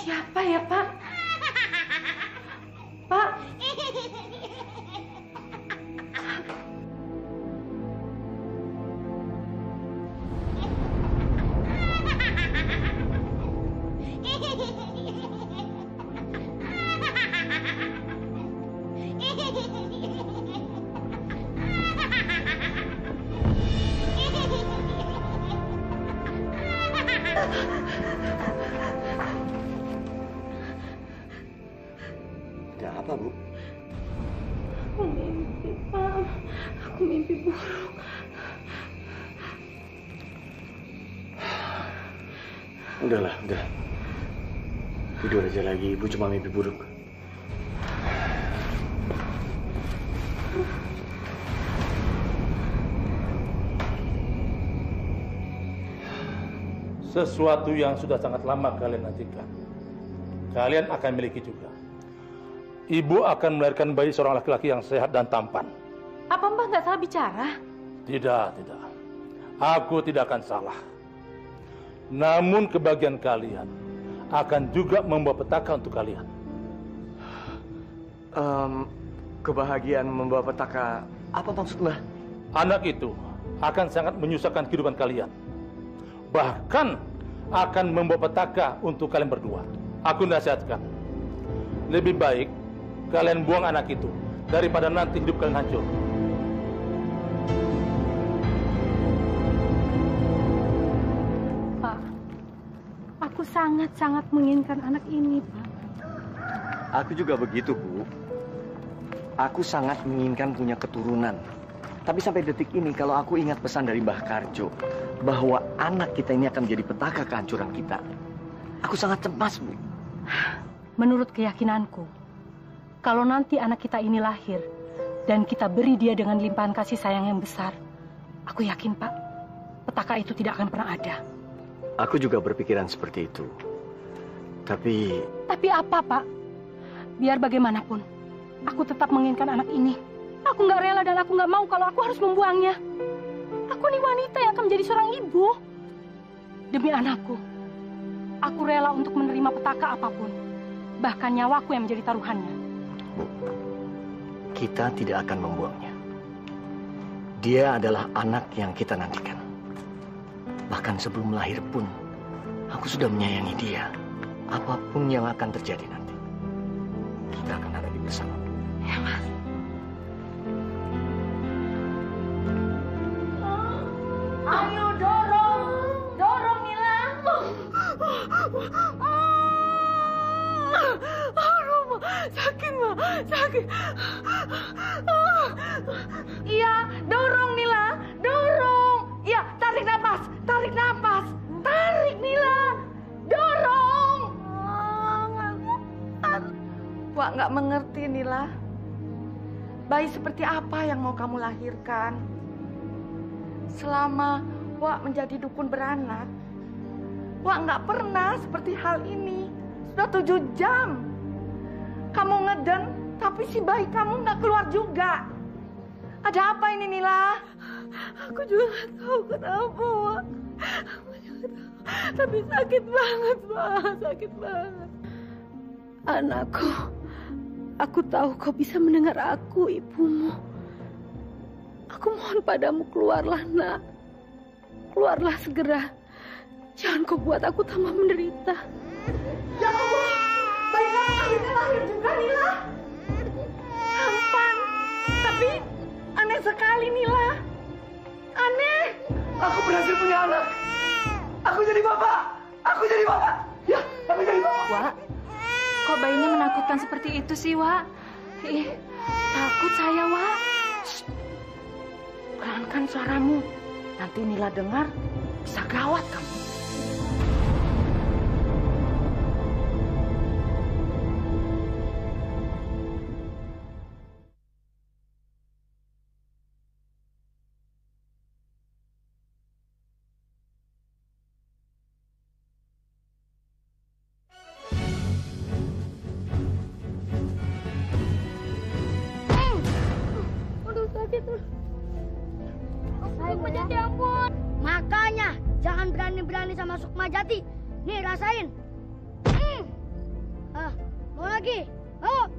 Siapa ya, Pak? Pak? Ada apa, Bu? Aku mimpi, Pak. Aku mimpi buruk. Udahlah, udah. Tidur aja lagi, Ibu cuma mimpi buruk. Sesuatu yang sudah sangat lama kalian nantikan, kalian akan miliki juga. Ibu akan melahirkan bayi seorang laki-laki yang sehat dan tampan. Apa Mbah nggak salah bicara? Tidak. Aku tidak akan salah. Namun kebahagiaan kalian akan juga membawa petaka untuk kalian. Kebahagiaan membawa petaka, apa maksudnya? Anak itu akan sangat menyusahkan kehidupan kalian. Bahkan akan membawa petaka untuk kalian berdua. Aku nasihatkan, lebih baik kalian buang anak itu daripada nanti hidup kalian hancur. Pak, aku sangat-sangat menginginkan anak ini, Pak. Aku juga begitu, Bu. Aku sangat menginginkan punya keturunan. Tapi sampai detik ini, kalau aku ingat pesan dari Mbah Karjo, bahwa anak kita ini akan menjadi petaka kehancuran kita, aku sangat cemas, Bu. Menurut keyakinanku, kalau nanti anak kita ini lahir, dan kita beri dia dengan limpahan kasih sayang yang besar, aku yakin, Pak, petaka itu tidak akan pernah ada. Aku juga berpikiran seperti itu. Tapi apa, Pak? Biar bagaimanapun, aku tetap menginginkan anak ini. Aku nggak rela dan aku nggak mau kalau aku harus membuangnya. Aku nih wanita yang akan menjadi seorang ibu. Demi anakku, aku rela untuk menerima petaka apapun. Bahkan nyawaku yang menjadi taruhannya. Bu, kita tidak akan membuangnya. Dia adalah anak yang kita nantikan. Bahkan sebelum lahir pun, aku sudah menyayangi dia. Apapun yang akan terjadi nanti, kita akan ada di bersama. Ya, Mas. Ayo dorong Mila. Aduh, sakit, Ma, sakit. Iya, dorong Mila, dorong. Iya, tarik nafas, tarik Mila, dorong. Wak nggak mengerti Nila. Bayi seperti apa yang mau kamu lahirkan? Selama Wak menjadi dukun beranak, Wak nggak pernah seperti hal ini. Sudah 7 jam. Kamu ngeden, tapi si bayi kamu nggak keluar juga. Ada apa ini, Nila? Aku juga nggak tahu kenapa, Wak. Aku juga tahu. Tapi sakit banget, Wak. Sakit banget. Anakku, aku tahu kau bisa mendengar aku, ibumu. Aku mohon padamu, keluarlah, Nak. Keluarlah segera. Jangan kau buat aku tambah menderita. Ya Allah, bayi kamu akhirnya lahir juga, Nila. Tampan, tapi aneh sekali, Nila. Aneh. Aku berhasil punya anak. Aku jadi bapak. Ya, aku jadi bapak. Wak, kok bayinya menakutkan seperti itu sih, Wak? Ih, takut saya, Wak. Shh. Pelankan suaramu. Nanti Nila dengar, bisa gawat kamu. Sukmajati ampun. Makanya jangan berani-berani sama Sukmajati. Nih rasain. lagi. Oh.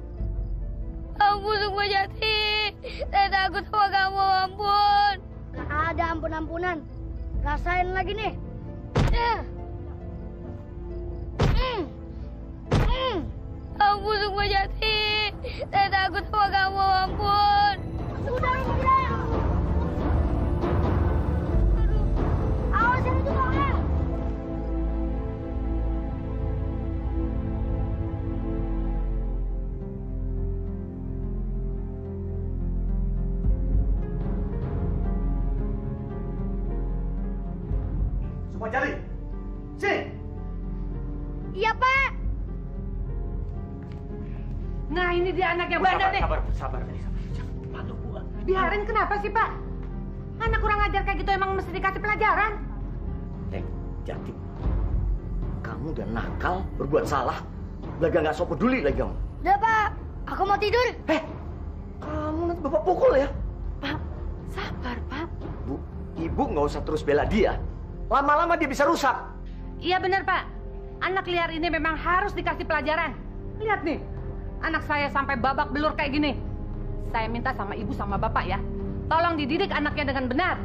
Ampun, Sukma Jati. Saya takut sama kamu, ampun. Gak ada ampun-ampunan. Rasain lagi nih. Ampun, Sukma Jati. Saya takut sama kamu, ampun. Udah. Aduh. Awasin itu dong ya. Sukma Jati, sini. Iya, Pak. Nah, ini dia anak yang bandel nih. Sabar. Patuh, Bu. Biarin kenapa sih, Pak? Anak kurang ajar kayak gitu emang mesti dikasih pelajaran. Jati, kamu udah nakal, berbuat salah, belaga nggak so peduli lagi kamu. Udah, Pak. Aku mau tidur. Kamu nanti bapak pukul ya. Pak, sabar, Pak. Bu, ibu nggak usah terus bela dia. Lama-lama dia bisa rusak. Iya benar, Pak. Anak liar ini memang harus dikasih pelajaran. Lihat nih, anak saya sampai babak belur kayak gini. Saya minta sama ibu sama bapak ya, tolong dididik anaknya dengan benar.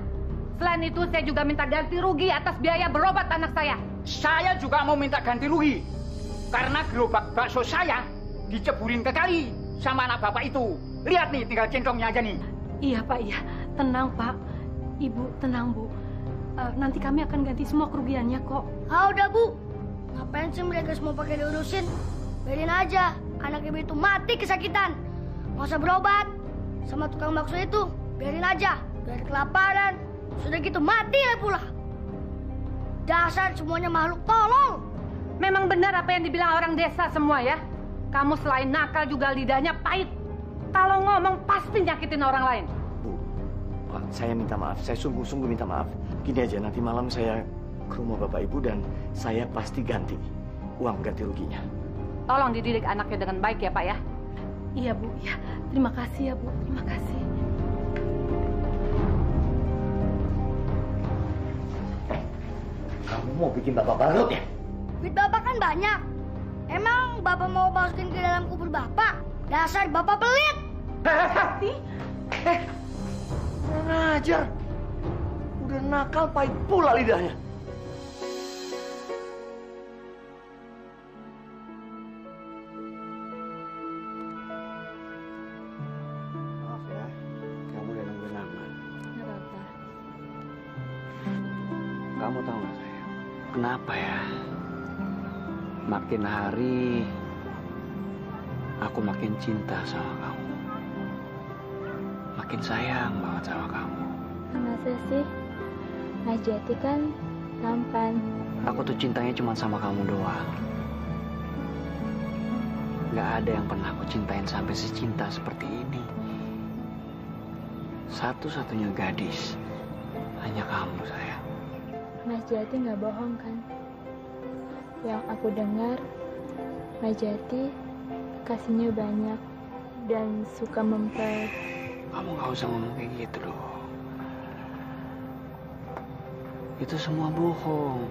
Selain itu, saya juga minta ganti rugi atas biaya berobat anak saya. Saya juga mau minta ganti rugi. Karena gerobak bakso saya diceburin ke kali sama anak bapak itu. Lihat nih, tinggal centongnya aja nih. Iya, Pak, iya. Tenang, Pak. Ibu, tenang, Bu. Nanti kami akan ganti semua kerugiannya kok. Udah, Bu. Ngapain sih mereka semua pakai diurusin? Biarin aja. Anak ibu itu mati kesakitan. Nggak usah berobat. Sama tukang bakso itu, biarin aja. Biar kelaparan. Sudah gitu mati lah pula. Dasar semuanya makhluk tolol. Memang benar apa yang dibilang orang desa semua ya. Kamu selain nakal juga lidahnya pahit. Kalau ngomong pasti nyakitin orang lain. Bu, Pak, saya minta maaf. Saya sungguh-sungguh minta maaf. Gini aja, nanti malam saya ke rumah Bapak Ibu dan saya pasti ganti uang ganti ruginya. Tolong dididik anaknya dengan baik ya, Pak ya. Iya, Bu. Ya, terima kasih ya, Bu. Terima kasih. Kamu mau bikin Bapak barut ya? Duit Bapak kan banyak. Emang Bapak mau masukin ke dalam kubur Bapak? Dasar Bapak pelit. Kurang ajar. Udah nakal pahit pula lidahnya. Maaf ya, kamu udah nungguin lama. Nggak apa-apa. Kamu tahu nggak sayang? Kenapa ya? Makin hari aku makin cinta sama kamu. Makin sayang banget sama kamu. Masa sih? Mas Jati kan tampan. Aku tuh cintanya cuma sama kamu doang. Gak ada yang pernah aku cintain sampai secinta seperti ini. Satu-satunya gadis hanya kamu, sayang. Mas Jati nggak bohong kan? Yang aku dengar, Mas Jati kasihnya banyak dan suka memper. Kamu gak usah ngomong kayak gitu dong. Itu semua bohong.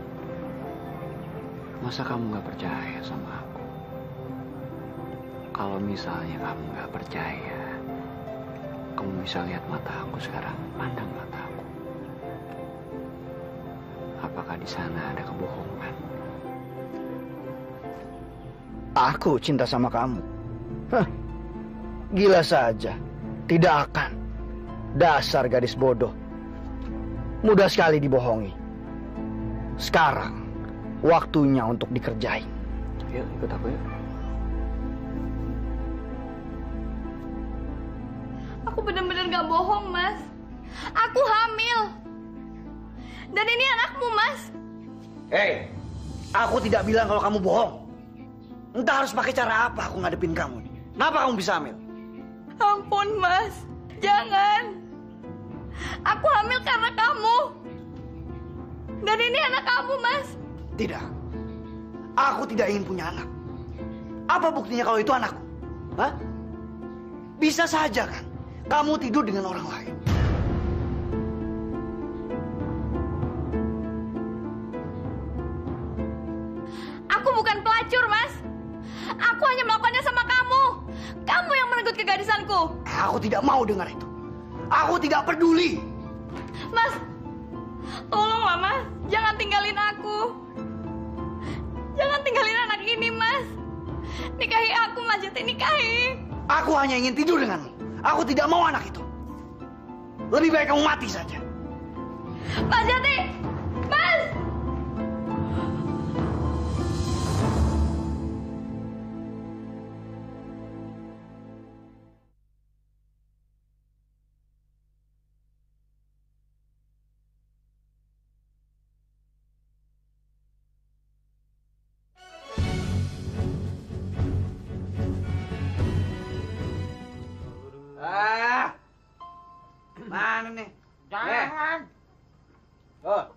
Masa kamu gak percaya sama aku? Kalau misalnya kamu gak percaya, kamu bisa lihat mata aku sekarang, pandang mata aku. Apakah di sana ada kebohongan? Aku cinta sama kamu. Hah, gila saja. Tidak akan. Dasar gadis bodoh. Mudah sekali dibohongi. Sekarang, waktunya untuk dikerjain. Yuk, ikut aku yuk. Aku benar-benar gak bohong, Mas. Aku hamil. Dan ini anakmu, Mas. Hei, aku tidak bilang kalau kamu bohong. Entah harus pakai cara apa aku ngadepin kamu. Kenapa kamu bisa hamil? Ampun, Mas. Jangan. Aku hamil karena kamu. Dan ini anak kamu, Mas. Tidak. Aku tidak ingin punya anak. Apa buktinya kalau itu anakku? Hah? Bisa saja kan? Kamu tidur dengan orang lain. Aku bukan pelacur, Mas. Aku hanya melakukannya sama kegadisanku. Aku tidak mau dengar itu. Aku tidak peduli. Mas, tolonglah Mas, jangan tinggalin aku. Jangan tinggalin anak ini, Mas. Nikahi aku, Mas Jati, nikahi. Aku hanya ingin tidur denganmu. Aku tidak mau anak itu. Lebih baik kamu mati saja. Mas Jati, Mas. Mana nih? Jangan. Oh,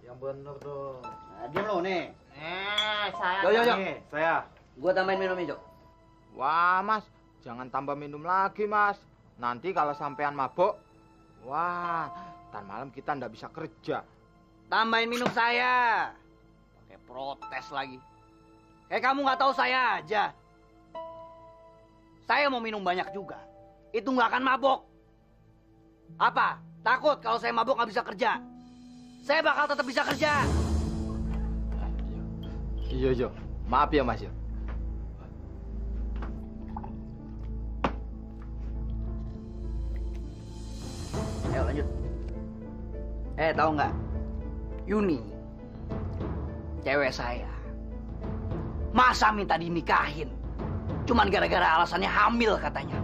Yang bener dong. nah, diam lo nih. Saya. Yo. Saya. Gua tambahin minumnya, Jo. Wah, Mas, jangan tambah minum lagi, Mas. Nanti kalau sampean mabok, wah, ntar malam kita ndak bisa kerja. Tambahin minum saya. Pakai protes lagi. Kamu nggak tahu saya aja. Saya mau minum banyak juga. Itu nggak akan mabok. Apa? Takut kalau saya mabok nggak bisa kerja? Saya bakal tetap bisa kerja. Iya, Jo. Maaf ya, Mas. Ayo lanjut. Tahu nggak? Yuni, cewek saya, masa minta dinikahin? Cuman gara-gara alasannya hamil katanya.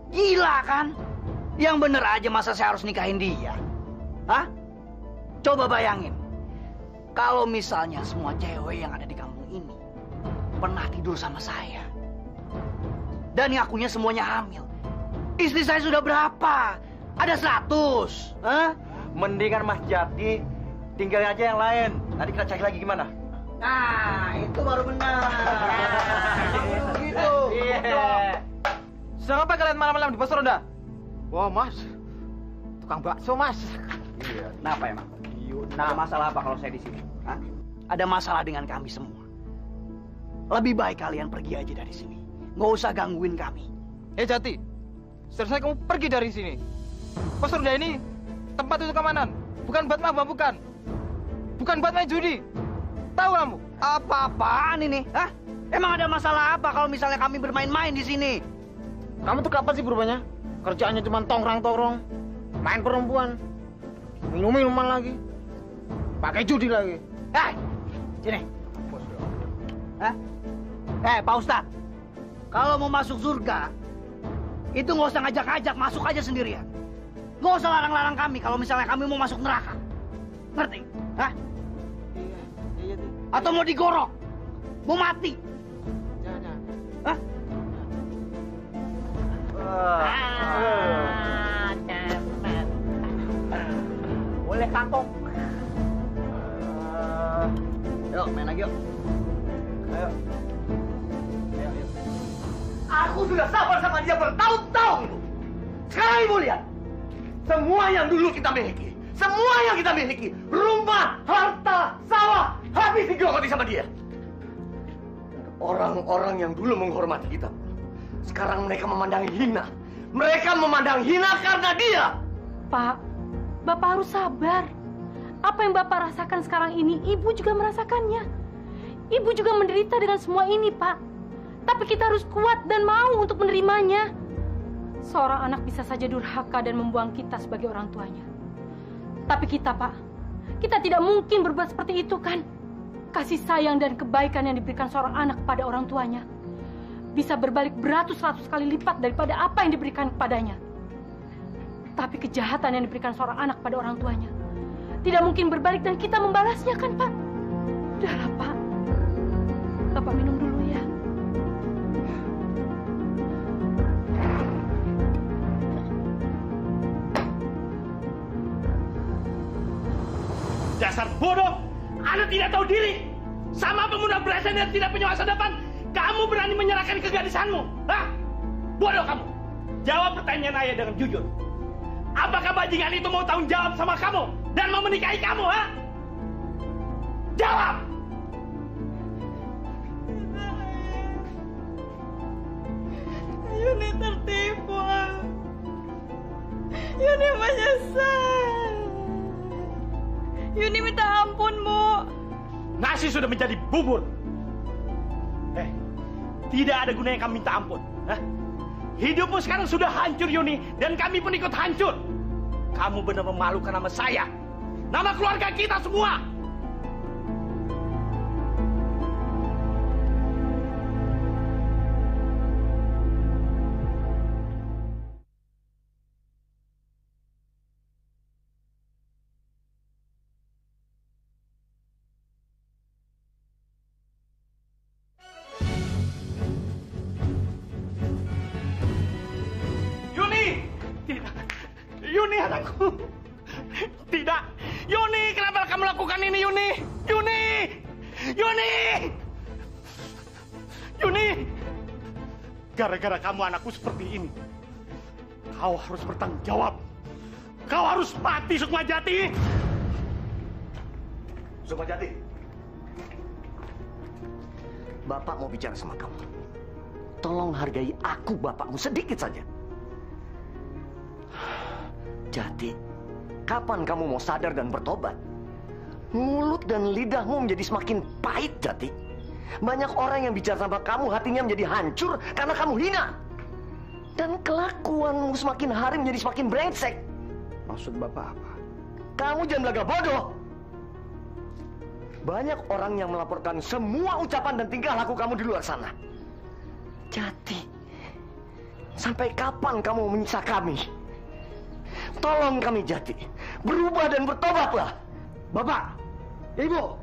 Gila kan? Yang bener aja masa saya harus nikahin dia? Hah? Coba bayangin. Kalau misalnya semua cewek yang ada di kampung ini pernah tidur sama saya. Dan ngakunya semuanya hamil. Istri saya sudah berapa? Ada 100. Hah? Mendingan Mas Jati tinggalin aja yang lain. Nanti kita cari lagi gimana? Nah, itu baru benar. Gitu. Iya. Sedang apa kalian malam-malam di pos ronda? Wah, Mas, tukang bakso, Mas. Iya. Kenapa emang? Nah, masalah apa kalau saya di sini? Hah? Ada masalah dengan kami semua. Lebih baik kalian pergi aja dari sini. Nggak usah gangguin kami. Jati, selesai kamu pergi dari sini. Pos ronda ini tempat untuk keamanan, bukan buat mabuk, bukan. Bukan buat main judi. Tahu kamu? Apa-apaan ini? Hah? Emang ada masalah apa kalau misalnya kami bermain-main di sini? Kamu tuh kapan sih berubahnya? Kerjaannya cuma tongkrong-tongkrong, main perempuan, minum-minuman lagi, pakai judi lagi. Sini. Hah? Pak Ustadz, kalau mau masuk surga, itu nggak usah ngajak-ngajak, masuk aja sendirian. Nggak usah larang-larang kami kalau misalnya kami mau masuk neraka. Ngerti? Hah? Iya. Atau mau digorok? Mau mati? Jangan. Hah? Boleh kantong. Yuk, main lagi yuk. Ayo. Aku sudah sabar sama dia bertahun-tahun. Sekarang ibu lihat. Semua yang dulu kita miliki. Semua yang kita miliki. Rumah, harta, sawah. Habis digerogoti sama dia. Orang-orang yang dulu menghormati kita. Sekarang mereka memandang hina. Mereka memandang hina karena dia. Pak, Bapak harus sabar. Apa yang Bapak rasakan sekarang ini, Ibu juga merasakannya. Ibu juga menderita dengan semua ini, Pak. Tapi kita harus kuat dan mau untuk menerimanya. Seorang anak bisa saja durhaka dan membuang kita sebagai orang tuanya. Tapi kita, Pak, kita tidak mungkin berbuat seperti itu, kan? Kasih sayang dan kebaikan yang diberikan seorang anak kepada orang tuanya bisa berbalik beratus-ratus kali lipat daripada apa yang diberikan kepadanya. Tapi kejahatan yang diberikan seorang anak pada orang tuanya tidak mungkin berbalik dan kita membalasnya, kan, Pak? Udahlah, Pak. Bapak minum dulu ya. Dasar bodoh! Anda tidak tahu diri! Sama pemuda belasan yang tidak punya masa depan, kamu berani menyerahkan kegadisanmu? Hah? Bodoh kamu! Jawab pertanyaan ayah dengan jujur. Apakah bajingan itu mau tanggung jawab sama kamu dan mau menikahi kamu, ha? Jawab! Mama nyesel. Yuni minta ampun, Bu. Nasi sudah menjadi bubur. Tidak ada gunanya kami minta ampun. Hidupmu sekarang sudah hancur, Yuni, dan kami pun ikut hancur. Kamu benar memalukan nama saya, nama keluarga kita semua. Yuni, anakku. Tidak. Yuni, kenapa kamu lakukan ini, Yuni? Yuni! Yuni! Yuni! Gara-gara kamu anakku seperti ini. Kau harus bertanggung jawab. Kau harus mati, Sukmajati. Sukmajati. Bapak mau bicara sama kamu. Tolong hargai aku, bapakmu, sedikit saja. Jati, kapan kamu mau sadar dan bertobat? Mulut dan lidahmu menjadi semakin pahit, Jati. Banyak orang yang bicara sama kamu, hatinya menjadi hancur karena kamu hina. Dan kelakuanmu semakin hari menjadi semakin brengsek. Maksud Bapak apa? Kamu jangan belaga bodoh. Banyak orang yang melaporkan semua ucapan dan tingkah laku kamu di luar sana. Jati, sampai kapan kamu menyiksa kami? Tolong kami, Jati, berubah dan bertobatlah. Bapak, Ibu,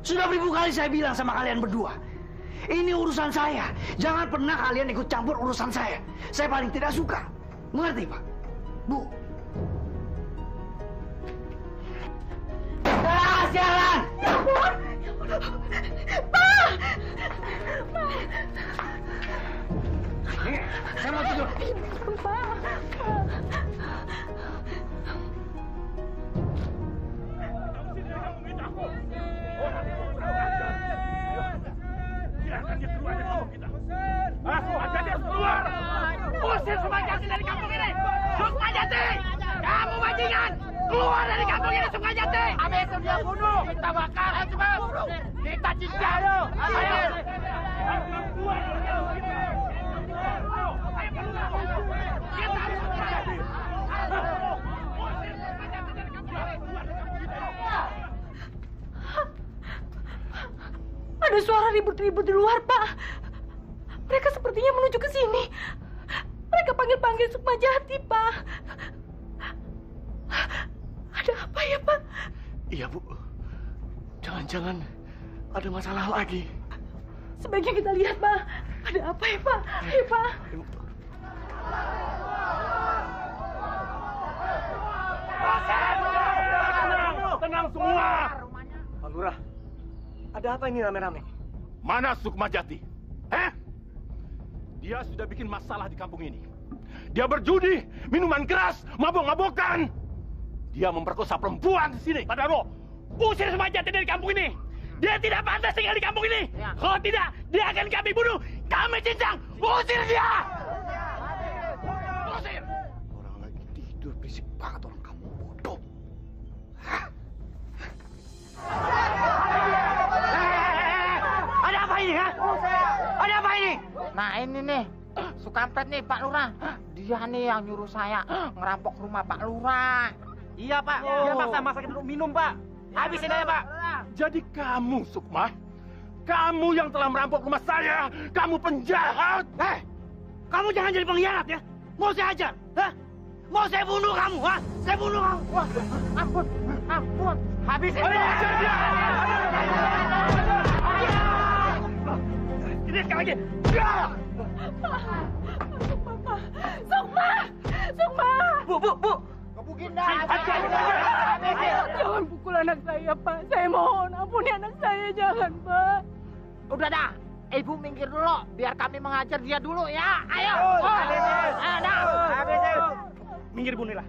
sudah beribu kali saya bilang sama kalian berdua, ini urusan saya. Jangan pernah kalian ikut campur urusan saya. Saya paling tidak suka. Mengerti, Pak? Bu. Jalan! Ya ampun! Pak! Saya mau tidur. Pak! Sukmajati harus keluar. Usir Sukmajati dari kampung ini. Sukmajati, kamu bajingan. Keluar dari kampung ini, Sukmajati. Habis dia bunuh, kita bakar. Ayo cepat. Kita cincang. Ayo. Ada suara ribut-ribut di luar, Pak. Mereka sepertinya menuju ke sini. Mereka panggil-panggil Sukmajati, Pak. Ada apa ya, Pak? Iya, Bu. Jangan-jangan ada masalah lagi. Sebaiknya kita lihat, Pak. Ada apa ya, Pak? Ayo, Pak. Tenang semua. Pak Lurah, ada apa ini rame-rame? Mana Sukmajati? Dia sudah bikin masalah di kampung ini. Dia berjudi, minuman keras, mabok-mabokan. Dia memperkosa perempuan di sini. Padahal usir Sukmajati dari kampung ini. Dia tidak pantas tinggal di kampung ini. Kalau tidak, dia akan kami bunuh. Kami cincang. Usir dia. Usir. Orang lagi tidur, berisik banget orang kamu bodoh. Ada apa ini, ha? Ada apa ini? Nah ini nih, Sukampret nih Pak Lurah. Dia nih yang nyuruh saya ngerampok rumah Pak Lurah. Iya Pak, dia paksa masakin untuk minum Pak. Habisin aja Pak. Jadi kamu Sukma, kamu yang telah merampok rumah saya. Kamu penjahat. Kamu jangan jadi pengkhianat ya. Mau saya hajar, mau saya bunuh kamu, Saya bunuh kamu. Wah, ampun, habisin dia. Ini sekali lagi. Sukma! Sukma! Bu. Gebukin dah. Jangan pukul anak saya, Pak. Saya mohon, ampuni anak saya. Jangan, Pak. Udah dah, Ibu minggir dulu. Biar kami mengajar dia dulu ya. Ayo. Minggir Bu Nila.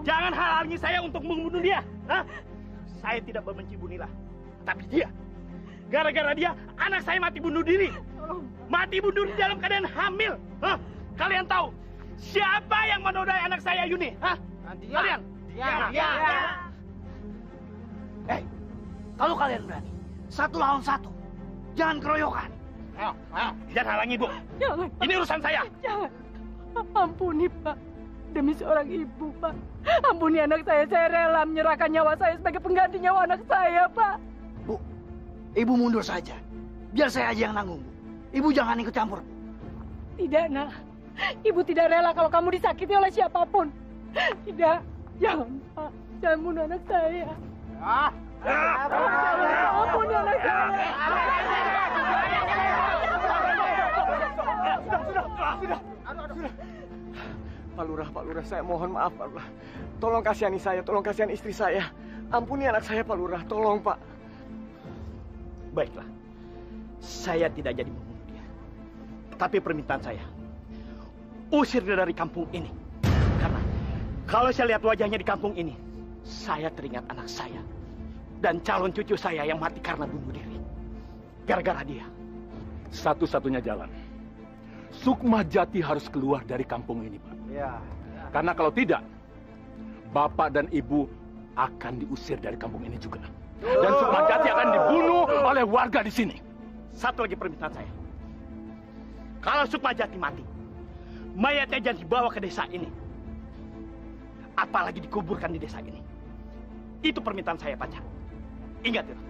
Jangan halangi saya untuk membunuh dia. Saya tidak membenci Bu Nila. Tapi dia, gara-gara dia, anak saya mati bunuh diri. Mati bunuh diri dalam keadaan hamil. Kalian tahu, Siapa yang menodai anak saya Yuni? Hah? Kalian? Dia. Kalau kalian berani, 1 lawan 1. Jangan keroyokan. Ayo. Jangan halangi, Bu. Jangan. Ini urusan saya. Jangan. Ampuni, Pak. Demi seorang ibu, Pak. Ampuni anak saya. Saya rela menyerahkan nyawa saya sebagai pengganti nyawa anak saya, Pak. Bu, ibu mundur saja. Biar saya aja yang nanggung, Bu. Ibu jangan ikut campur. Tidak, Nak. Ibu tidak rela kalau kamu disakiti oleh siapapun. Tidak. Jangan, Pak. Jangan bunuh anak saya. Ampuni anak saya. Sudah. Pak Lurah, saya mohon maaf, Pak Lurah. Tolong kasihani saya, tolong kasihani istri saya. Ampuni anak saya, Pak Lurah. Tolong, Pak. Baiklah. Saya tidak jadi membunuh dia. Tapi permintaan saya, usir dia dari kampung ini. Karena kalau saya lihat wajahnya di kampung ini, saya teringat anak saya dan calon cucu saya yang mati karena bunuh diri. Gara-gara dia. Satu-satunya jalan. Sukmajati harus keluar dari kampung ini, Pak. Ya. Karena kalau tidak, Bapak dan Ibu akan diusir dari kampung ini juga. Dan Sukmajati akan dibunuh oleh warga di sini. Satu lagi permintaan saya. Kalau Sukmajati mati, mayatnya jangan dibawa ke desa ini. Apalagi dikuburkan di desa ini. Itu permintaan saya, Pak Cak. Ingat itu.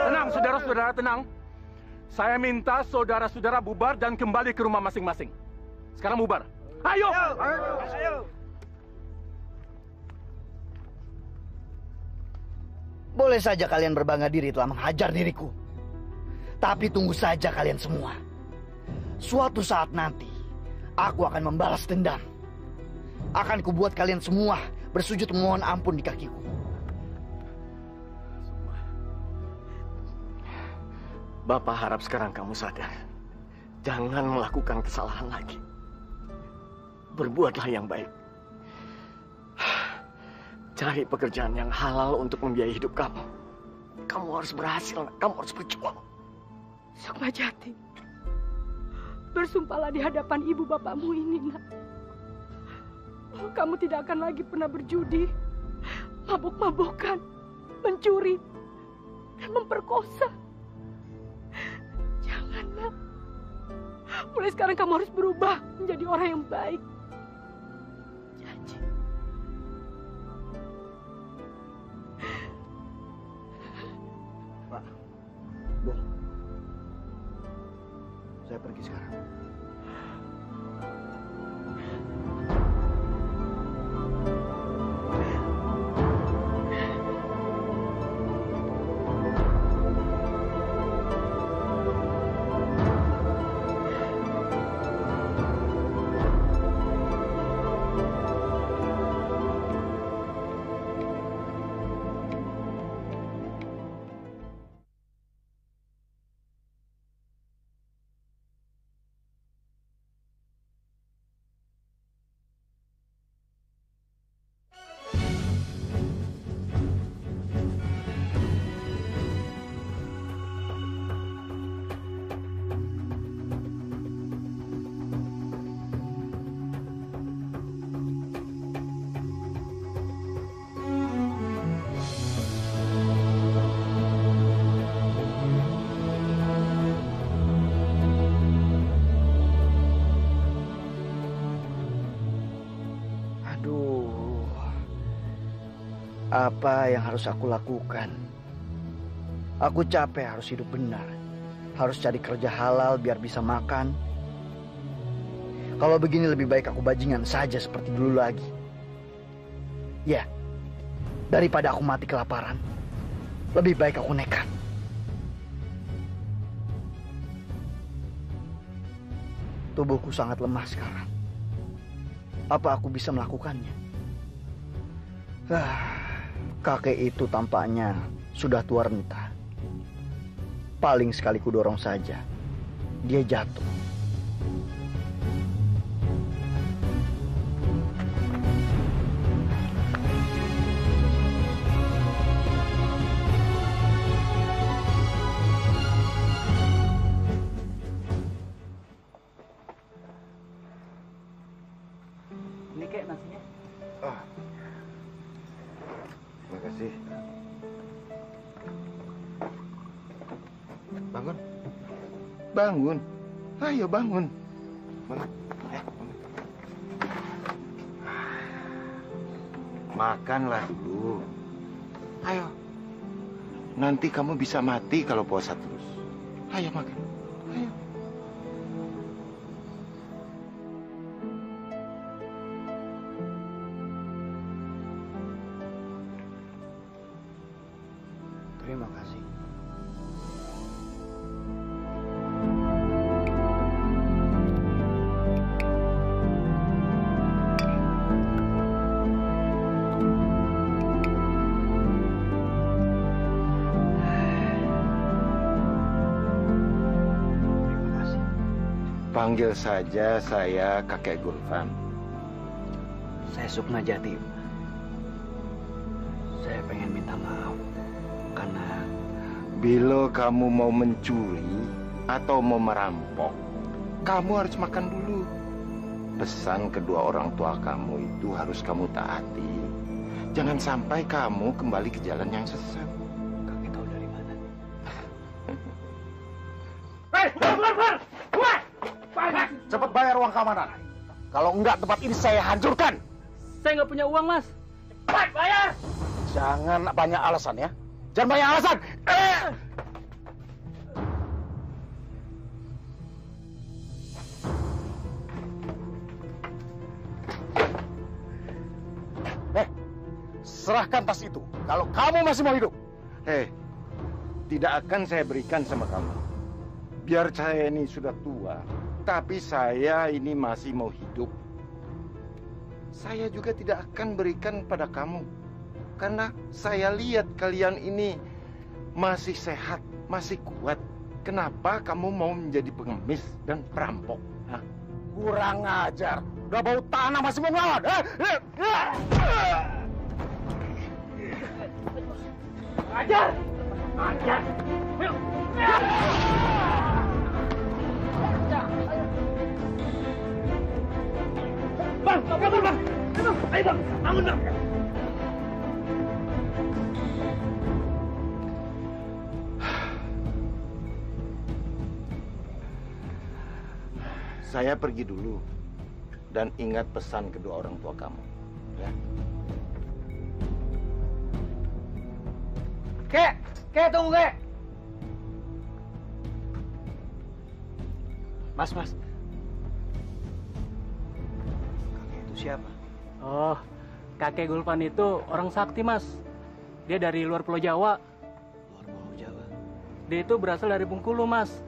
Tenang, saudara-saudara, tenang. Saya minta saudara-saudara bubar dan kembali ke rumah masing-masing. Sekarang bubar. Ayo! Boleh saja kalian berbangga diri telah menghajar diriku. Tapi tunggu saja kalian semua. Suatu saat nanti, aku akan membalas dendam. Akan kubuat kalian semua bersujud memohon ampun di kakiku. Bapak harap sekarang kamu sadar. Jangan melakukan kesalahan lagi. Berbuatlah yang baik. Cari pekerjaan yang halal untuk membiayai hidup kamu. Kamu harus berhasil, kamu harus berjuang. Sukmajati, bersumpahlah di hadapan ibu bapakmu ini, Nak. Kamu tidak akan lagi pernah berjudi, mabuk-mabukan, mencuri, dan memperkosa. Jangan, Nak. Mulai sekarang kamu harus berubah menjadi orang yang baik. Janji. Pak, Bu, saya pergi sekarang. Apa yang harus aku lakukan? Aku capek harus hidup benar. Harus cari kerja halal biar bisa makan. Kalau begini lebih baik aku bajingan saja seperti dulu lagi. Ya, daripada aku mati kelaparan. Lebih baik aku nekat. Tubuhku sangat lemah sekarang. Apa aku bisa melakukannya? Kakek itu tampaknya sudah tua renta. Paling sekali ku dorong saja, dia jatuh. Bangun. Bangun. Ayo bangun. Bangun. Makanlah dulu. Ayo. Nanti kamu bisa mati kalau puasa terus. Ayo makan. Ayo. Terima kasih. Panggil saja saya Kakek Gulvan. Saya Sukmajati. Saya pengen minta maaf karena bila kamu mau mencuri atau mau merampok, kamu harus makan dulu. Pesan kedua orang tua kamu itu harus kamu taati. Jangan sampai kamu kembali ke jalan yang sesat. Kakek tahu dari mana? Hei, keluar! Cepat bayar uang keamanan. Kalau enggak, tempat ini saya hancurkan. Saya nggak punya uang, Mas. Cepat bayar! Jangan banyak alasan ya. Jangan banyak alasan. Serahkan tas itu. Kalau kamu masih mau hidup. Tidak akan saya berikan sama kamu. Biar saya ini sudah tua, tapi saya ini masih mau hidup. Saya juga tidak akan berikan pada kamu. Karena saya lihat kalian ini masih sehat, masih kuat. Kenapa kamu mau menjadi pengemis dan perampok? Hah? Kurang ajar. Udah bau tanah masih mau ngelawan. Ajar! Ajar! Bang, kabur bang! Ayo bang, bangun bang! Saya pergi dulu dan ingat pesan kedua orang tua kamu, ya. Kek, tunggu Kek. Mas. Kakek itu siapa? Oh, Kakek Gulvan itu orang sakti, Mas. Dia dari luar Pulau Jawa. Luar Pulau Jawa? Dia itu berasal dari Bengkulu, Mas.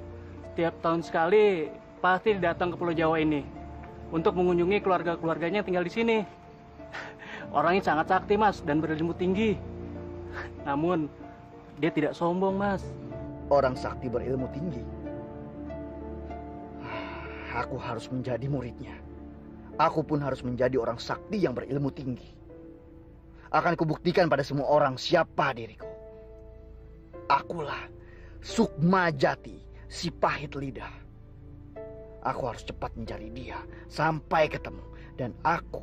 Setiap tahun sekali pasti datang ke Pulau Jawa ini untuk mengunjungi keluarga-keluarganya yang tinggal di sini. Orangnya sangat sakti, Mas, dan berilmu tinggi. Namun, dia tidak sombong, Mas. Orang sakti berilmu tinggi? Aku harus menjadi muridnya. Aku pun harus menjadi orang sakti yang berilmu tinggi. Akan kubuktikan pada semua orang siapa diriku. Akulah Sukmajati, si pahit lidah. Aku harus cepat mencari dia sampai ketemu. Dan aku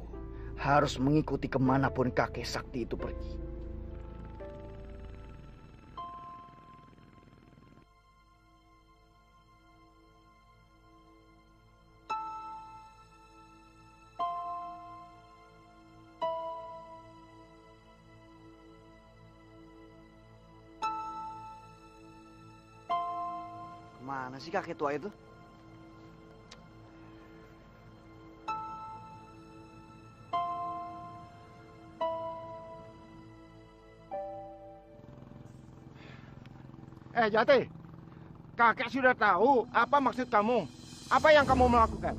harus mengikuti kemanapun kakek sakti itu pergi. Mana sih kakek tua itu? Jati, kakek sudah tahu apa maksud kamu. Apa yang kamu melakukan?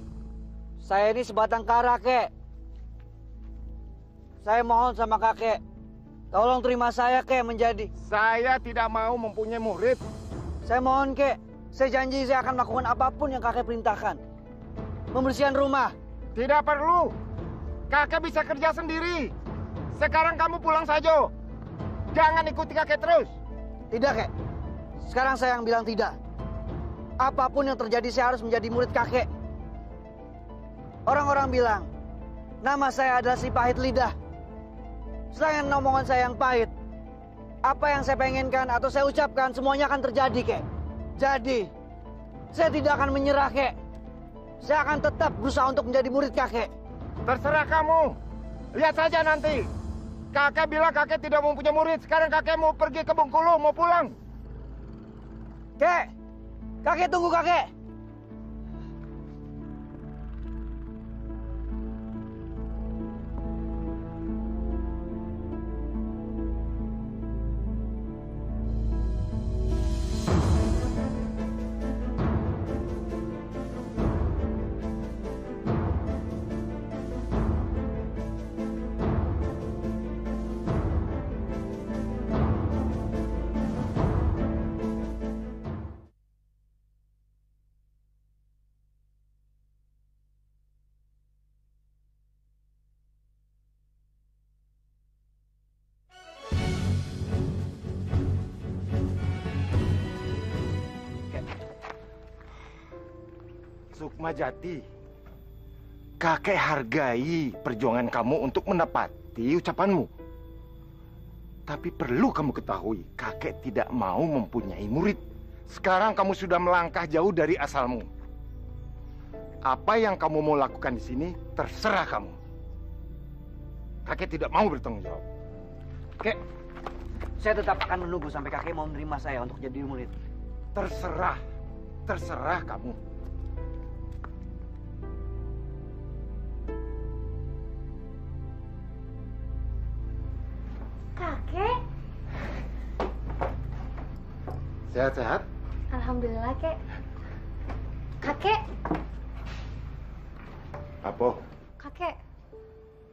Saya ini sebatang kara, Kek. Saya mohon sama kakek, tolong terima saya, Kek, menjadi. Saya tidak mau mempunyai murid. Saya mohon, Kek. Saya janji saya akan melakukan apapun yang kakek perintahkan. Membersihkan rumah. Tidak perlu. Kakek bisa kerja sendiri. Sekarang kamu pulang saja. Jangan ikuti kakek terus. Tidak, Kek. Sekarang saya yang bilang tidak. Apapun yang terjadi saya harus menjadi murid kakek. Orang-orang bilang, nama saya adalah si pahit lidah. Selain omongan saya yang pahit, apa yang saya pengenkan atau saya ucapkan semuanya akan terjadi, Kek. Jadi, saya tidak akan menyerah, kek. Saya akan tetap berusaha untuk menjadi murid kakek. Terserah kamu. Lihat saja nanti. Kakek bilang kakek tidak mau punya murid. Sekarang kakek mau pergi ke Bengkulu, mau pulang. Kek, kakek tunggu kakek. Sukmajati, kakek hargai perjuangan kamu untuk menepati ucapanmu. Tapi perlu kamu ketahui, kakek tidak mau mempunyai murid. Sekarang kamu sudah melangkah jauh dari asalmu. Apa yang kamu mau lakukan di sini, terserah kamu. Kakek tidak mau bertanggung jawab. Kek, saya tetap akan menunggu sampai kakek mau menerima saya untuk jadi murid. Terserah, terserah kamu. Kakek? Sehat-sehat? Alhamdulillah, Kek. Kakek? Apa?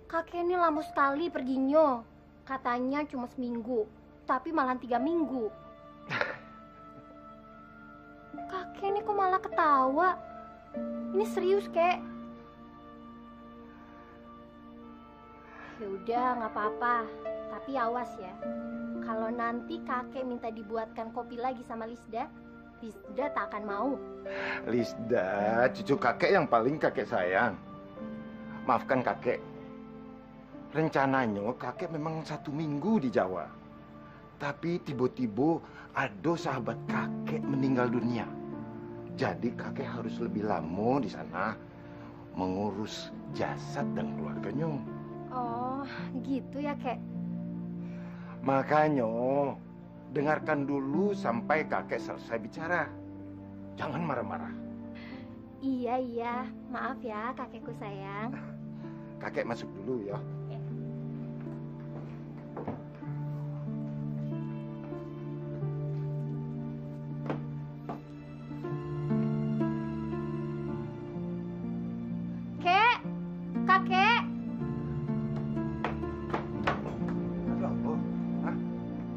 Kakek ini lama sekali perginya. Katanya cuma seminggu, tapi malah 3 minggu. Kakek ini kok malah ketawa? Ini serius, Kek. Ya udah, nggak apa-apa. Tapi awas ya, kalau nanti kakek minta dibuatkan kopi lagi sama Lisda, Lisda tak akan mau. Lisda, cucu kakek yang paling kakek sayang. Maafkan kakek. Rencananya kakek memang 1 minggu di Jawa. Tapi tiba-tiba ada sahabat kakek meninggal dunia. Jadi kakek harus lebih lama di sana mengurus jasad dan keluarganya. Oh, gitu ya, Kek? Makanya, dengarkan dulu sampai kakek selesai bicara. Jangan marah-marah. Iya. Maaf ya, kakekku sayang. Kakek masuk dulu ya. Kakek.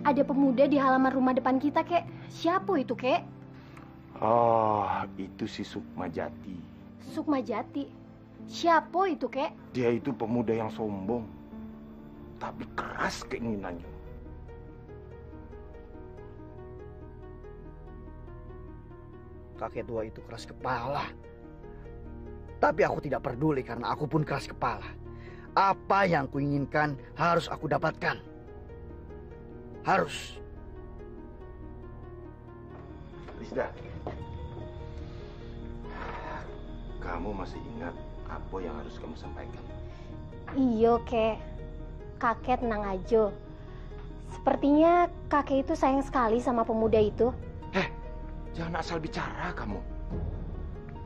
Ada pemuda di halaman rumah depan kita, Kek. Siapa itu, Kek? Oh, itu si Sukmajati. Sukmajati? Siapa itu, Kek? Dia itu pemuda yang sombong, tapi keras keinginannya. Kakek tua itu keras kepala. Tapi aku tidak peduli karena aku pun keras kepala. Apa yang kuinginkan harus aku dapatkan. Harus. Lisda, kamu masih ingat apa yang harus kamu sampaikan? Iya, Kek. Kakek tenang aja. Sepertinya kakek itu sayang sekali sama pemuda itu. Jangan asal bicara kamu.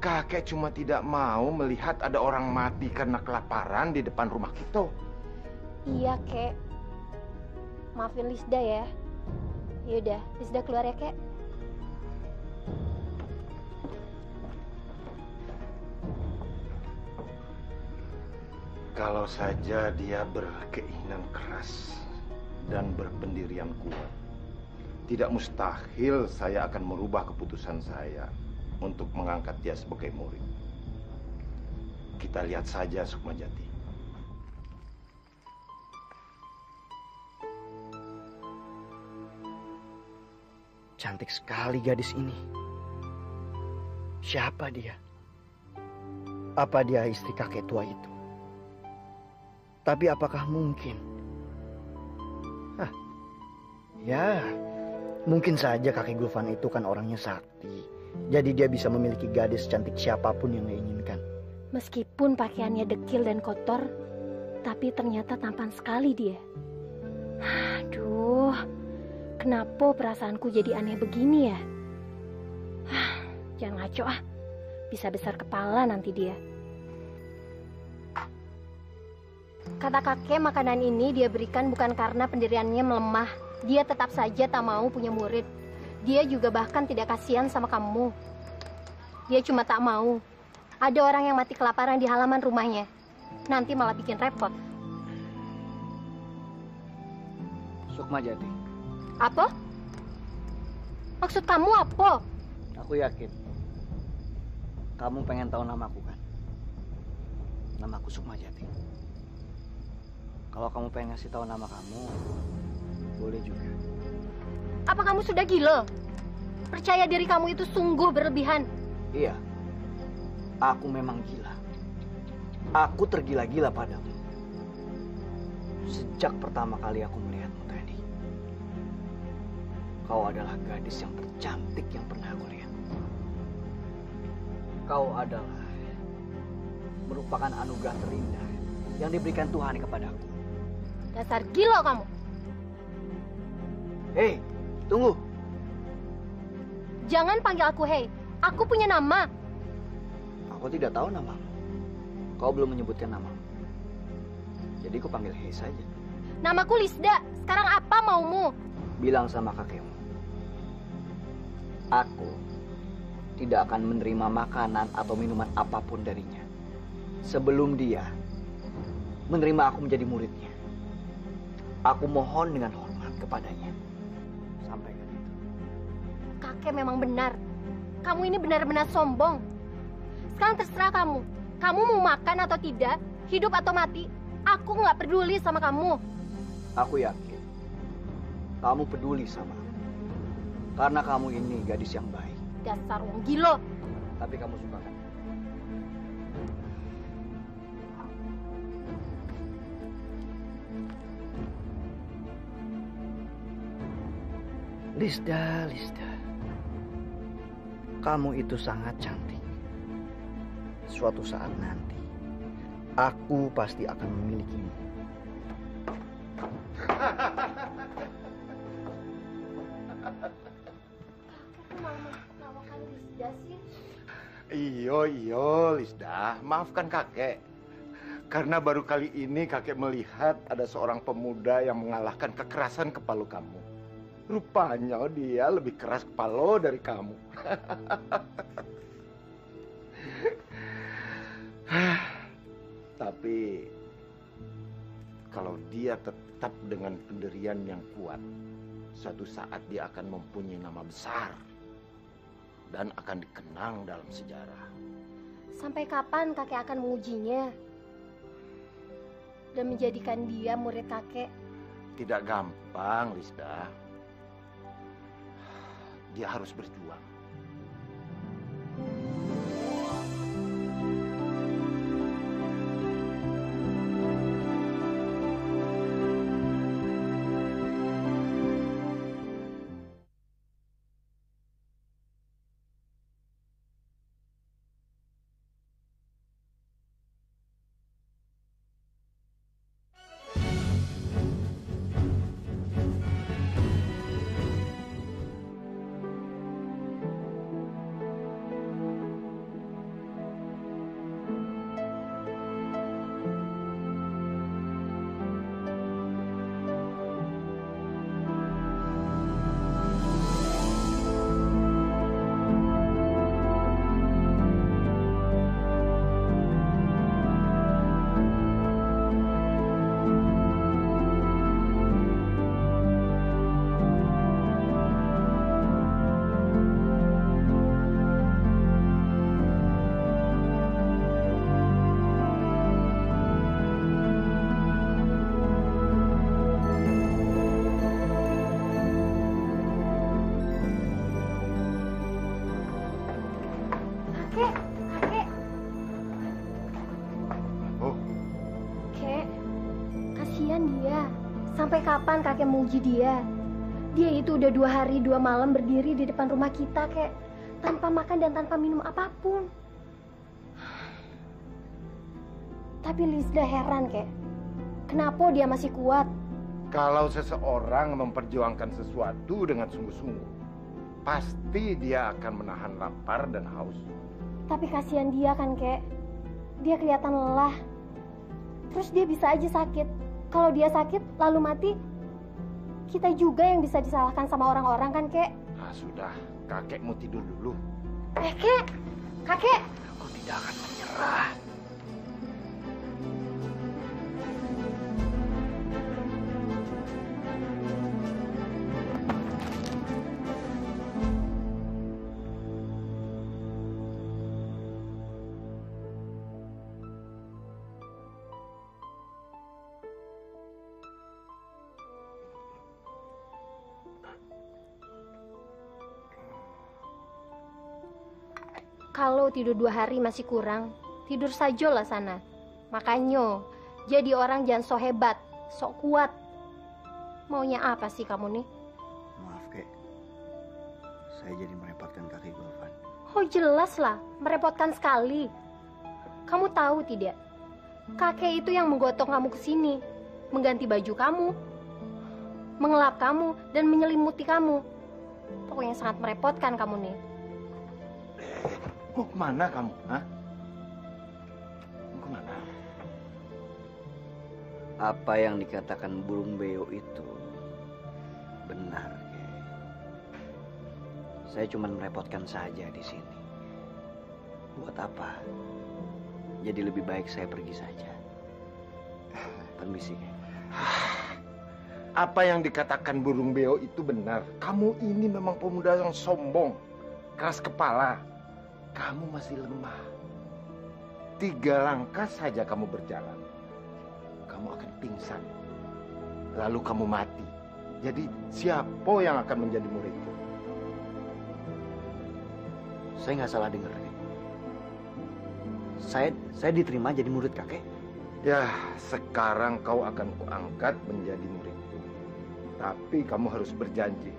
Kakek cuma tidak mau melihat ada orang mati karena kelaparan di depan rumah kita. Iya, Kek. Maafin Lisda ya. Yaudah, Lisda keluar ya, Kek. Kalau saja dia berkeinginan keras dan berpendirian kuat, tidak mustahil saya akan merubah keputusan saya untuk mengangkat dia sebagai murid. Kita lihat saja Sukmajati. Cantik sekali gadis ini. Siapa dia? Apa dia istri kakek tua itu? Tapi apakah mungkin? Ya, Mungkin saja kakek Gulvan itu kan orangnya sakti. Jadi dia bisa memiliki gadis cantik siapapun yang dia inginkan. Meskipun pakaiannya dekil dan kotor, tapi ternyata tampan sekali dia. Aduh, kenapa perasaanku jadi aneh begini ya? Jangan ngaco ah, bisa besar kepala nanti dia. Kata kakek, makanan ini dia berikan bukan karena pendiriannya melemah. Dia tetap saja tak mau punya murid. Dia juga bahkan tidak kasihan sama kamu. Dia cuma tak mau ada orang yang mati kelaparan di halaman rumahnya. Nanti malah bikin repot. Sukmajati. Apa? Maksud kamu apa? Aku yakin kamu pengen tahu namaku kan? Namaku Sukmajati. Kalau kamu pengen ngasih tahu nama kamu, boleh juga. Apa kamu sudah gila? Percaya diri kamu itu sungguh berlebihan. Iya, aku memang gila. Aku tergila-gila padamu. Sejak pertama kali aku melihatmu tadi. Kau adalah gadis yang tercantik yang pernah aku lihat. Kau adalah merupakan anugerah terindah yang diberikan Tuhan kepadaku. Dasar gila kamu. Hei, tunggu. Jangan panggil aku hei. Aku punya nama. Aku tidak tahu namamu. Kau belum menyebutkan namamu. Jadi aku panggil hei saja. Namaku Lisda. Sekarang apa maumu? Bilang sama kakekmu. Aku tidak akan menerima makanan atau minuman apapun darinya sebelum dia menerima aku menjadi muridnya. Aku mohon dengan hormat kepadanya. Sampaikan itu. Kakek memang benar. Kamu ini benar-benar sombong. Sekarang terserah kamu. Kamu mau makan atau tidak, hidup atau mati, aku nggak peduli sama kamu. Aku yakin kamu peduli sama aku. Karena kamu ini gadis yang baik. Dasar wong gila. Tapi kamu suka kan? Lisda, Lisda. Kamu itu sangat cantik. Suatu saat nanti, aku pasti akan memilikimu. Iyo, Lisda. Maafkan kakek. Karena baru kali ini kakek melihat ada seorang pemuda yang mengalahkan kekerasan kepala kamu. Rupanya dia lebih keras kepala dari kamu. Tapi kalau dia tetap dengan pendirian yang kuat, suatu saat dia akan mempunyai nama besar dan akan dikenang dalam sejarah. Sampai kapan kakek akan mengujinya dan menjadikan dia murid kakek? Tidak gampang, Lisda. Dia harus berjuang. Kasihan dia. Sampai kapan kakek memuji dia? Dia itu udah 2 hari 2 malam berdiri di depan rumah kita, kek. Tanpa makan dan tanpa minum apapun. Tapi Lisda heran, kek. Kenapa dia masih kuat? Kalau seseorang memperjuangkan sesuatu dengan sungguh-sungguh, pasti dia akan menahan lapar dan haus. Tapi kasihan dia kan, kek. Dia kelihatan lelah. Terus dia bisa aja sakit. Kalau dia sakit lalu mati, kita juga yang bisa disalahkan sama orang-orang kan, kek? Ah, sudah, kakek mau tidur dulu. Kek, kakek. Aku tidak akan menyerah. Kalau tidur 2 hari masih kurang, tidur sajalah sana. Makanya, jadi orang jangan so hebat, sok kuat. Maunya apa sih kamu nih? Maaf, Kek. Saya jadi merepotkan kakek Gulfan. Oh jelas lah, merepotkan sekali. Kamu tahu tidak? Kakek itu yang menggotong kamu ke sini, mengganti baju kamu, mengelap kamu, dan menyelimuti kamu. Pokoknya sangat merepotkan kamu nih. Mau kemana kamu? Hah? Mau kemana? Apa yang dikatakan burung beo itu benar, Kek. Saya cuma merepotkan saja di sini. Buat apa? Jadi lebih baik saya pergi saja. Permisi, Kek. Apa yang dikatakan burung beo itu benar. Kamu ini memang pemuda yang sombong, keras kepala. Kamu masih lemah. 3 langkah saja kamu berjalan, kamu akan pingsan. Lalu kamu mati. Jadi siapa yang akan menjadi muridku? Saya nggak salah dengar, Kek. Saya diterima jadi murid kakek. Ya, sekarang kau akan kuangkat menjadi muridku. Tapi kamu harus berjanji.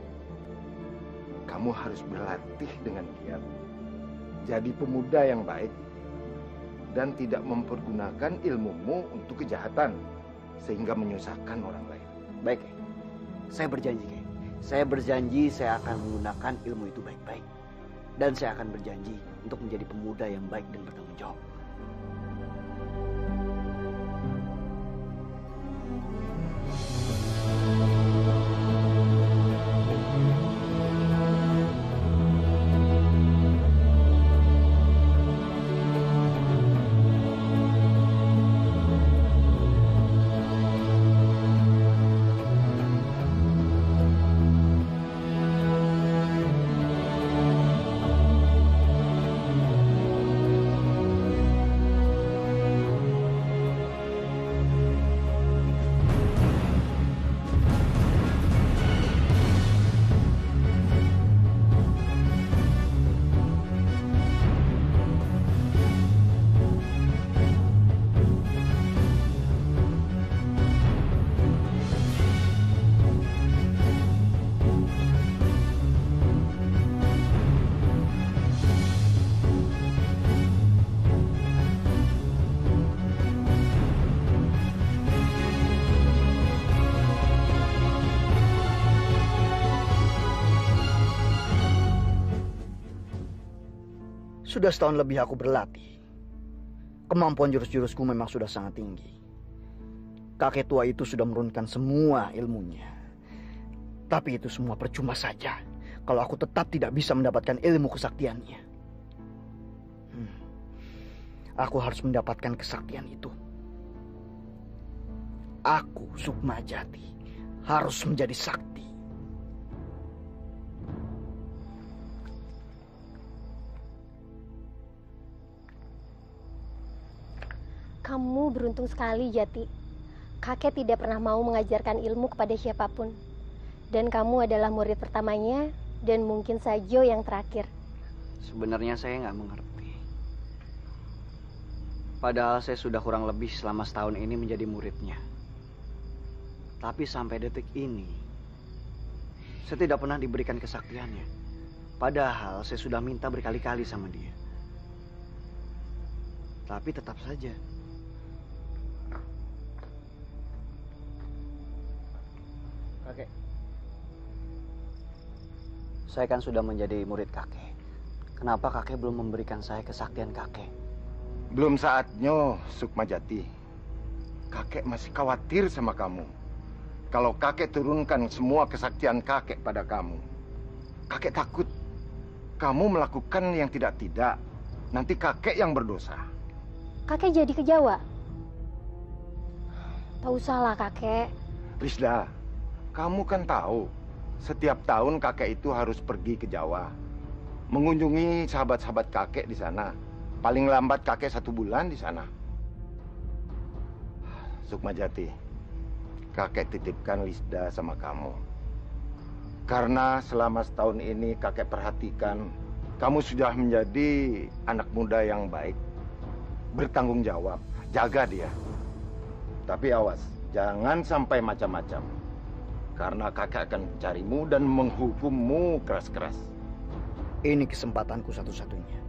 Kamu harus berlatih dengan giat. Jadi pemuda yang baik dan tidak mempergunakan ilmumu untuk kejahatan sehingga menyusahkan orang lain. Baik, Kek. Saya berjanji, Kek. Saya berjanji saya akan menggunakan ilmu itu baik-baik. Dan saya akan berjanji untuk menjadi pemuda yang baik dan bertanggung jawab. Sudah setahun lebih aku berlatih. Kemampuan jurus-jurusku memang sudah sangat tinggi. Kakek tua itu sudah menurunkan semua ilmunya. Tapi itu semua percuma saja kalau aku tetap tidak bisa mendapatkan ilmu kesaktiannya. Aku harus mendapatkan kesaktian itu. Aku, Sukmajati, harus menjadi sakti. Kamu beruntung sekali, Jati. Kakek tidak pernah mau mengajarkan ilmu kepada siapapun. Dan kamu adalah murid pertamanya dan mungkin saja yang terakhir. Sebenarnya saya nggak mengerti. Padahal saya sudah kurang lebih selama setahun ini menjadi muridnya. Tapi sampai detik ini, Saya tidak pernah diberikan kesaktiannya. Padahal saya sudah minta berkali-kali sama dia. Tapi tetap saja. Kakek. Saya kan sudah menjadi murid kakek. Kenapa kakek belum memberikan saya kesaktian kakek? Belum saatnya, Sukmajati. Kakek masih khawatir sama kamu. Kalau kakek turunkan semua kesaktian kakek pada kamu, kakek takut kamu melakukan yang tidak-tidak. Nanti kakek yang berdosa. Kakek jadi ke Jawa? Tak usahlah kakek. Risda, kamu kan tahu setiap tahun kakek itu harus pergi ke Jawa, mengunjungi sahabat-sahabat kakek di sana. Paling lambat kakek 1 bulan di sana. Sukmajati, kakek titipkan Lisda sama kamu. Karena selama setahun ini kakek perhatikan, kamu sudah menjadi anak muda yang baik, bertanggung jawab, jaga dia. Tapi awas, jangan sampai macam-macam. Karena kakek akan mencarimu dan menghukummu keras-keras. Ini kesempatanku satu-satunya.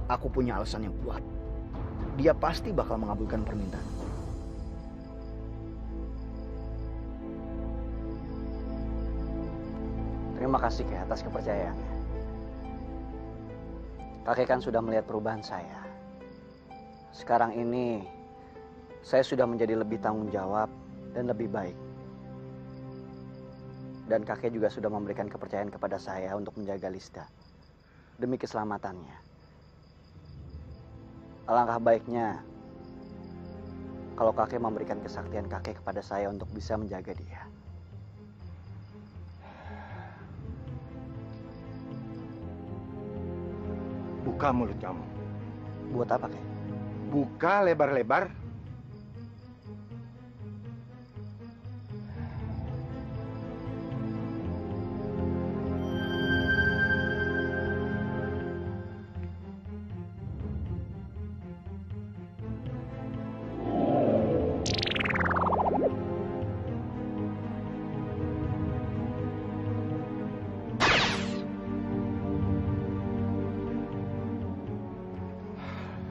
Aku punya alasan yang kuat. Dia pasti bakal mengabulkan permintaan. Terima kasih Kek atas kepercayaannya. Kakek kan sudah melihat perubahan saya. Sekarang ini saya sudah menjadi lebih tanggung jawab dan lebih baik. Dan kakek juga sudah memberikan kepercayaan kepada saya untuk menjaga Lisda demi keselamatannya. Alangkah baiknya kalau kakek memberikan kesaktian kakek kepada saya untuk bisa menjaga dia. Buka mulut kamu. Buat apa, Kek? Buka lebar-lebar.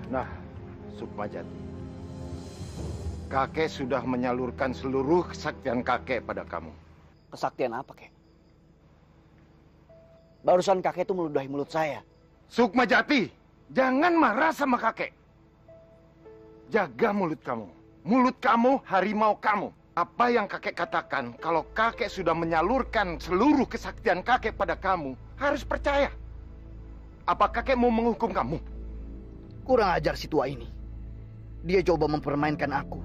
Nah, Sukmajati, kakek sudah menyalurkan seluruh kesaktian kakek pada kamu. Kesaktian apa, Kek? Barusan kakek itu meludahi mulut saya. Sukmajati, jangan marah sama kakek. Jaga mulut kamu. Mulut kamu, harimau kamu. Apa yang kakek katakan, kalau kakek sudah menyalurkan seluruh kesaktian kakek pada kamu, harus percaya. Apa kakek mau menghukum kamu? Kurang ajar si tua ini. Dia coba mempermainkan aku.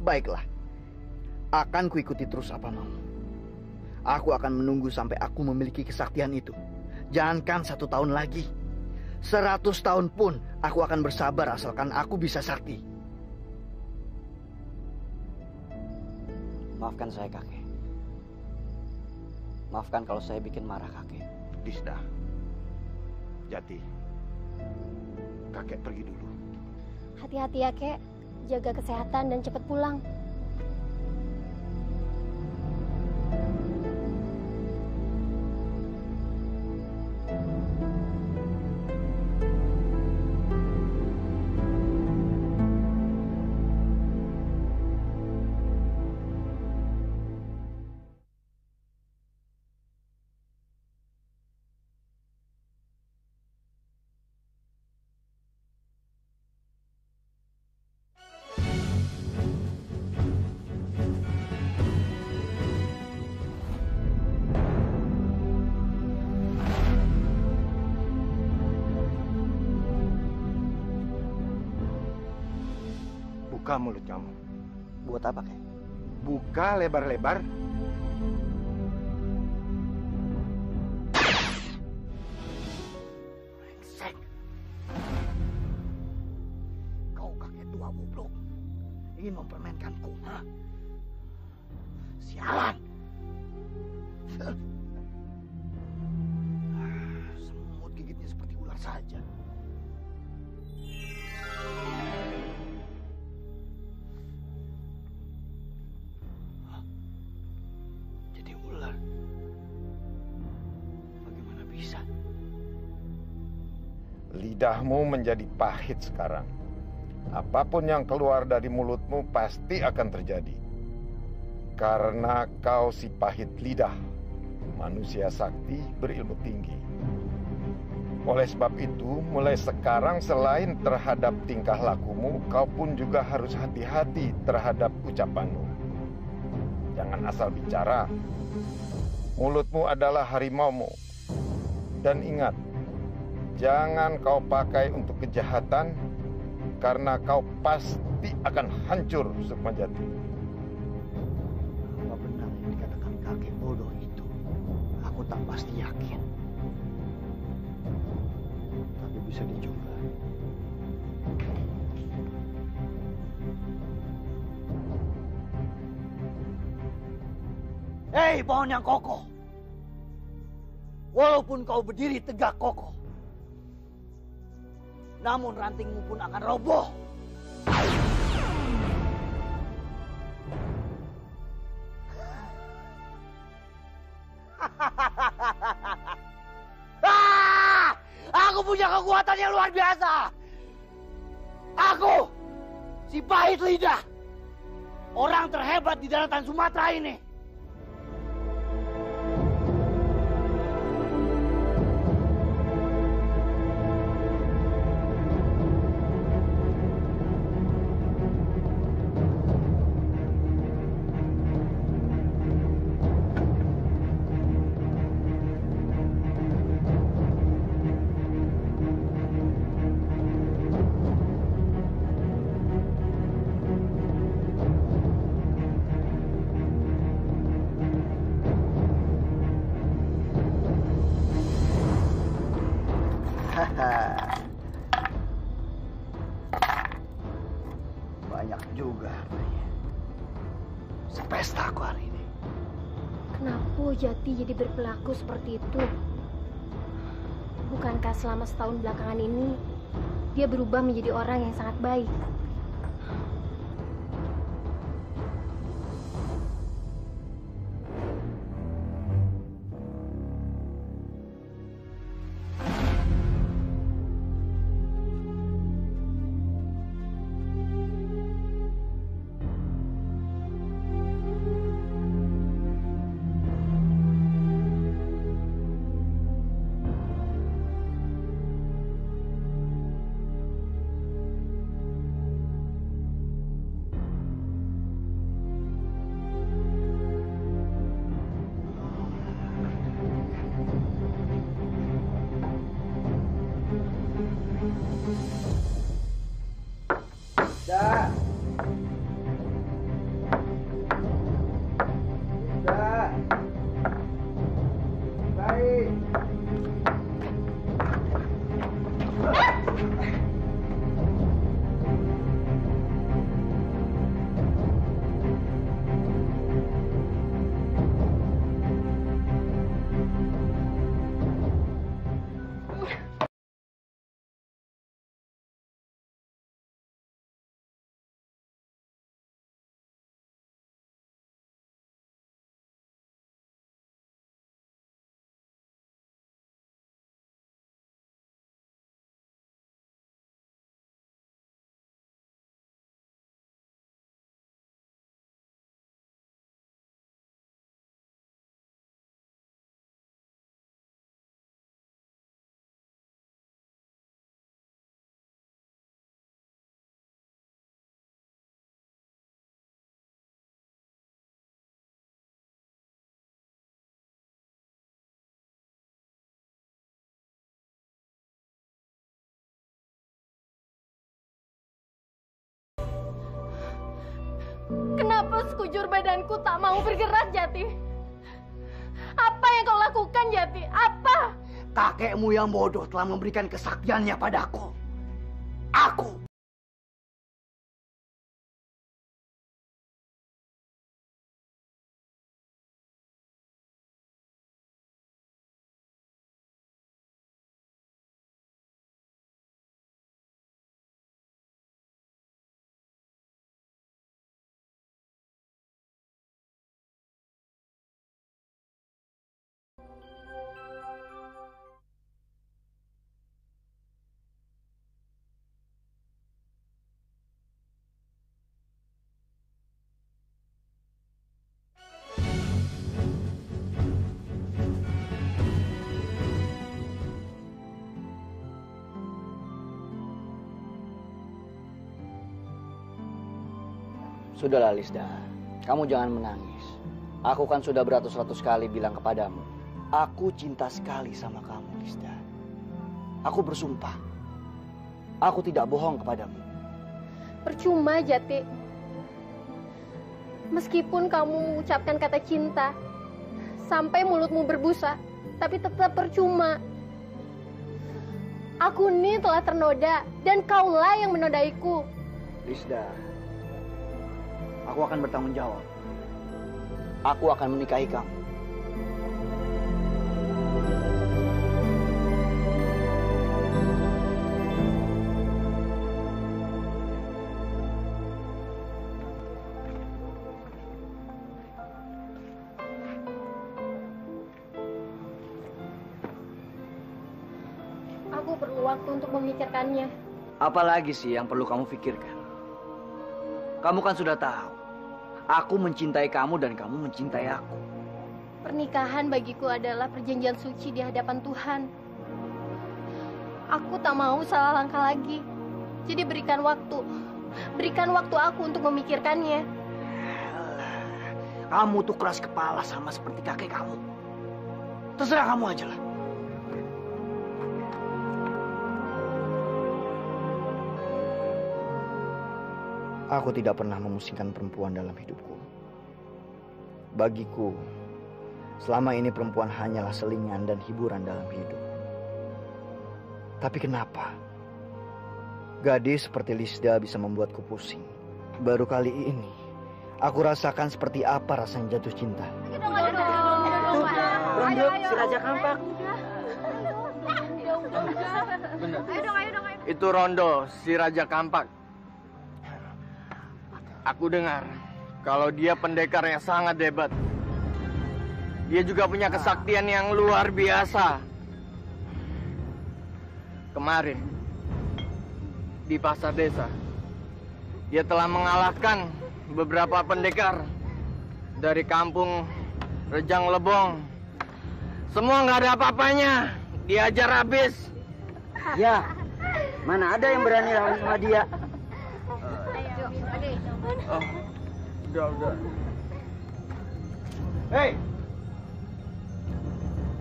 Baiklah. Akan kuikuti terus apa mau. Aku akan menunggu sampai aku memiliki kesaktian itu. Jangankan 1 tahun lagi. 100 tahun pun aku akan bersabar asalkan aku bisa sakti. Maafkan saya, kakek. Maafkan kalau saya bikin marah kakek. Lisda, Jati, kakek pergi dulu. Hati-hati ya, Kek. Jaga kesehatan dan cepat pulang. Buka mulut kamu. Buat apa, Kek? Buka lebar-lebar. Brengsek. Kau kakek tua goblok. Ingin mempermainkanku, ha? Sialan. Semut gigitnya seperti ular saja. Jadi ular. Lidahmu menjadi pahit sekarang. Apapun yang keluar dari mulutmu pasti akan terjadi. Karena kau si pahit lidah, manusia sakti berilmu tinggi. Oleh sebab itu, mulai sekarang selain terhadap tingkah lakumu, kau pun juga harus hati-hati terhadap ucapanmu. Jangan asal bicara. Mulutmu adalah harimaumu. Dan ingat, jangan kau pakai untuk kejahatan, karena kau pasti akan hancur Sukmajati. Apa benar yang dikatakan kakek bodoh itu? Aku tak pasti yakin. Tapi bisa dicoba. Hei, pohon yang kokoh. Walaupun kau berdiri tegak kokoh, namun rantingmu pun akan roboh. Aku punya kekuatan yang luar biasa. Aku, si pahit lidah, orang terhebat di daratan Sumatera ini. Banyak juga hartanya. Sepesta aku hari ini. Kenapa Jati jadi berperilaku seperti itu? Bukankah selama setahun belakangan ini dia berubah menjadi orang yang sangat baik? Dah. Dah. Baik. Kenapa sekujur badanku tak mau bergerak, Jati? Apa yang kau lakukan, Jati? Apa? Kakekmu yang bodoh telah memberikan kesaktiannya padaku. Aku. Sudahlah Lisda, kamu jangan menangis. Aku kan sudah beratus-ratus kali bilang kepadamu, aku cinta sekali sama kamu Lisda. Aku bersumpah, aku tidak bohong kepadamu. Percuma Jati. Meskipun kamu mengucapkan kata cinta, sampai mulutmu berbusa, tapi tetap percuma. Aku ini telah ternoda, dan kaulah yang menodaiku. Lisda, aku akan bertanggung jawab. Aku akan menikahi kamu. Aku perlu waktu untuk memikirkannya. Apalagi sih yang perlu kamu pikirkan? Kamu kan sudah tahu, aku mencintai kamu dan kamu mencintai aku. Pernikahan bagiku adalah perjanjian suci di hadapan Tuhan. Aku tak mau salah langkah lagi. Jadi berikan waktu. Berikan waktu aku untuk memikirkannya. Kamu tuh keras kepala sama seperti kakek kamu. Terserah kamu aja lah. Aku tidak pernah memusingkan perempuan dalam hidupku. Bagiku, selama ini perempuan hanyalah selingan dan hiburan dalam hidup. Tapi kenapa gadis seperti Lisda bisa membuatku pusing? Baru kali ini, aku rasakan seperti apa rasanya jatuh cinta. Rondo, si Raja Kampak. Itu Rondo, si Raja Kampak. Aku dengar kalau dia pendekar yang sangat hebat. Dia juga punya kesaktian yang luar biasa. Kemarin di pasar desa, dia telah mengalahkan beberapa pendekar dari kampung Rejang Lebong. Semua nggak ada apa-apanya, diajar habis. Ya, mana ada yang berani lawan sama dia? Oh, udah. Hei,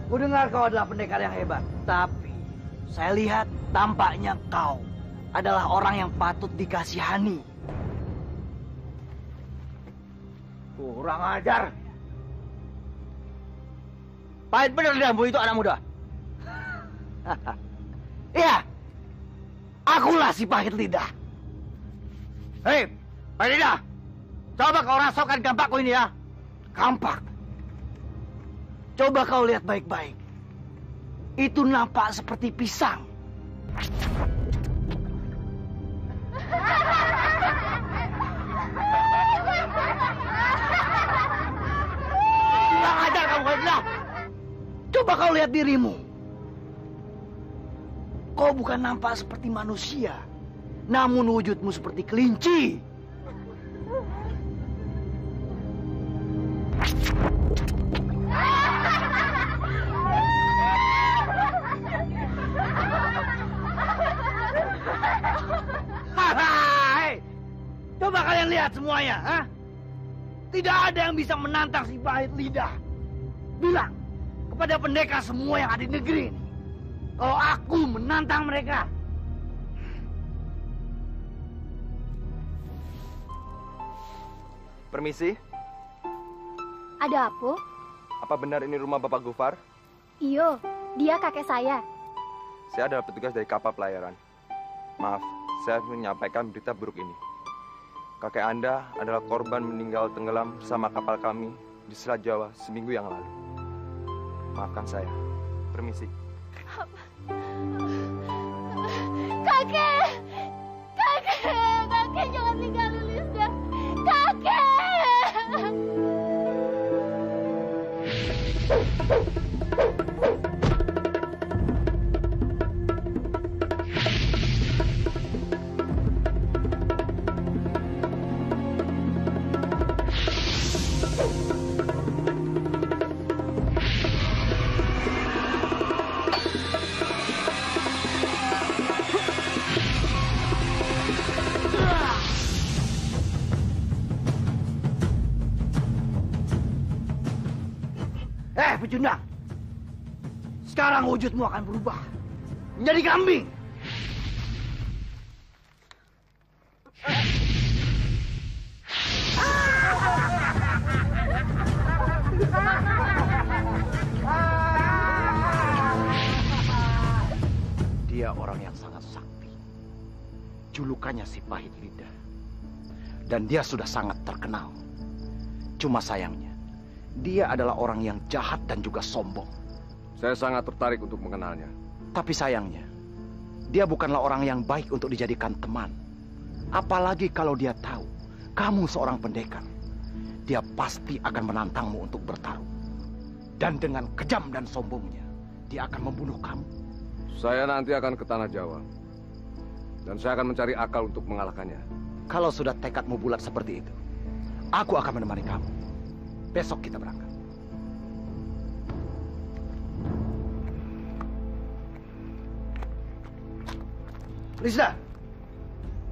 ku dengar kau adalah pendekar yang hebat. Tapi saya lihat tampaknya kau adalah orang yang patut dikasihani. Kurang ajar. Pahit bener lidahmu itu anak muda. Iya, akulah si pahit lidah. Hei, pahit lidah. Coba kau rasakan kampakku ini ya. Kampak. Coba kau lihat baik-baik. Itu nampak seperti pisang. Kurang ajar kamu, Kailah. Coba kau lihat dirimu. Kau bukan nampak seperti manusia, namun wujudmu seperti kelinci. Coba kalian lihat semuanya, ha? Tidak ada yang bisa menantang si pahit lidah. Bilang kepada pendekar semua yang ada di negeri ini, kalau aku menantang mereka. Permisi. Ada apa? Apa benar ini rumah Bapak Gufar? Iyo, dia kakek saya. Saya adalah petugas dari kapal pelayaran. Maaf, saya menyampaikan berita buruk ini. Kakek Anda adalah korban meninggal tenggelam bersama kapal kami di Selat Jawa seminggu yang lalu. Maafkan saya. Permisi. Kakek! Kakek jangan tinggalin Lisda. Kakek! pecundang. Sekarang wujudmu akan berubah menjadi kambing. Dia orang yang sangat sakti. Julukannya si pahit lidah. Dan dia sudah sangat terkenal. Cuma sayangnya, dia adalah orang yang jahat dan juga sombong. Saya sangat tertarik untuk mengenalnya. Tapi sayangnya, dia bukanlah orang yang baik untuk dijadikan teman. Apalagi kalau dia tahu kamu seorang pendekar. Dia pasti akan menantangmu untuk bertarung. Dan dengan kejam dan sombongnya, dia akan membunuh kamu. Saya nanti akan ke Tanah Jawa. Dan saya akan mencari akal untuk mengalahkannya. Kalau sudah tekadmu bulat seperti itu, aku akan menemani kamu. Besok kita berangkat. Lisda,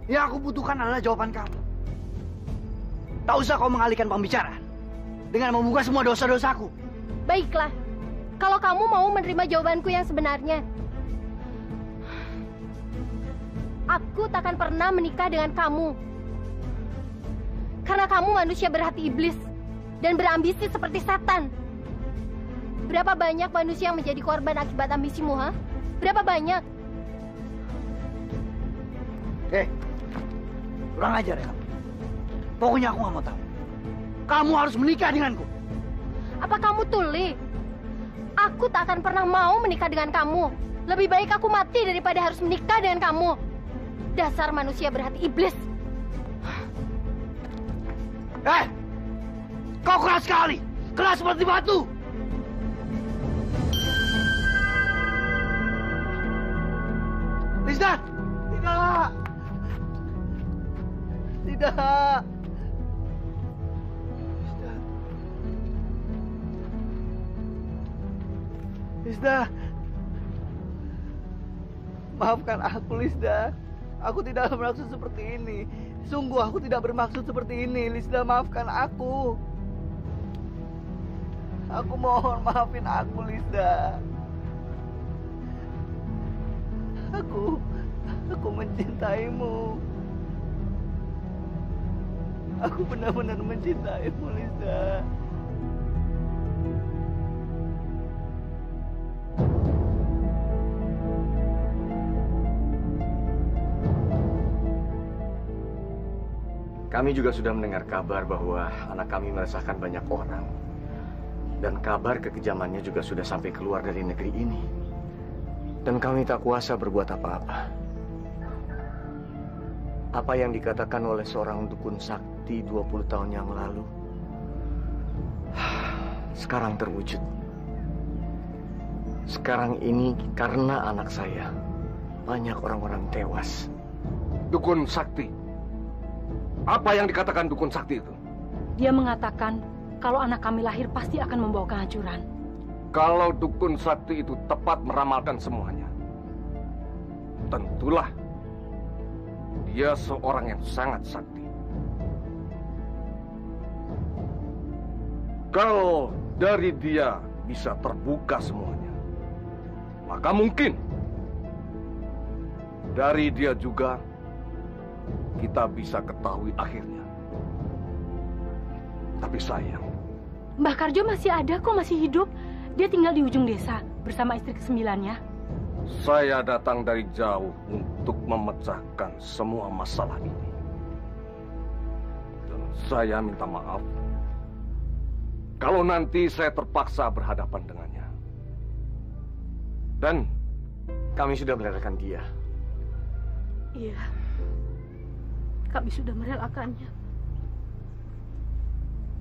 yang aku butuhkan adalah jawaban kamu. Tak usah kau mengalihkan pembicaraan dengan membuka semua dosa-dosaku. Baiklah, kalau kamu mau menerima jawabanku yang sebenarnya, aku takkan pernah menikah dengan kamu. Karena kamu manusia berhati iblis dan berambisi seperti setan. Berapa banyak manusia yang menjadi korban akibat ambisimu, ha? Berapa banyak? Kurang ajar ya kamu. Pokoknya aku nggak mau tahu. Kamu harus menikah denganku. Apa kamu tuli? Aku tak akan pernah mau menikah dengan kamu. Lebih baik aku mati daripada harus menikah dengan kamu. Dasar manusia berhati iblis. Kau keras sekali. Keras seperti batu. Lisda! Tidak! Tidak! Lisda! Maafkan aku, Lisda. Aku tidak bermaksud seperti ini. Sungguh aku tidak bermaksud seperti ini. Lisda, maafkan aku. Aku mohon maafin aku, Lisda. Aku mencintaimu. Aku benar-benar mencintaimu, Lisda. Kami juga sudah mendengar kabar bahwa anak kami meresahkan banyak orang. Dan kabar kekejamannya juga sudah sampai keluar dari negeri ini. Dan kami tak kuasa berbuat apa-apa. Apa yang dikatakan oleh seorang dukun sakti 20 tahun yang lalu, sekarang terwujud. Sekarang ini karena anak saya, banyak orang-orang tewas. Dukun sakti? Apa yang dikatakan dukun sakti itu? Dia mengatakan kalau anak kami lahir pasti akan membawa kehancuran. Kalau dukun sakti itu tepat meramalkan semuanya, tentulah dia seorang yang sangat sakti. Kalau dari dia bisa terbuka semuanya, maka mungkin dari dia juga kita bisa ketahui akhirnya. Tapi sayang, Mbah Karjo masih ada kok, masih hidup. Dia tinggal di ujung desa bersama istri ke-9-nya. saya datang dari jauh untuk memecahkan semua masalah ini. Dan saya minta maaf kalau nanti saya terpaksa berhadapan dengannya. Dan kami sudah merelakan dia. Iya, kami sudah merelakannya.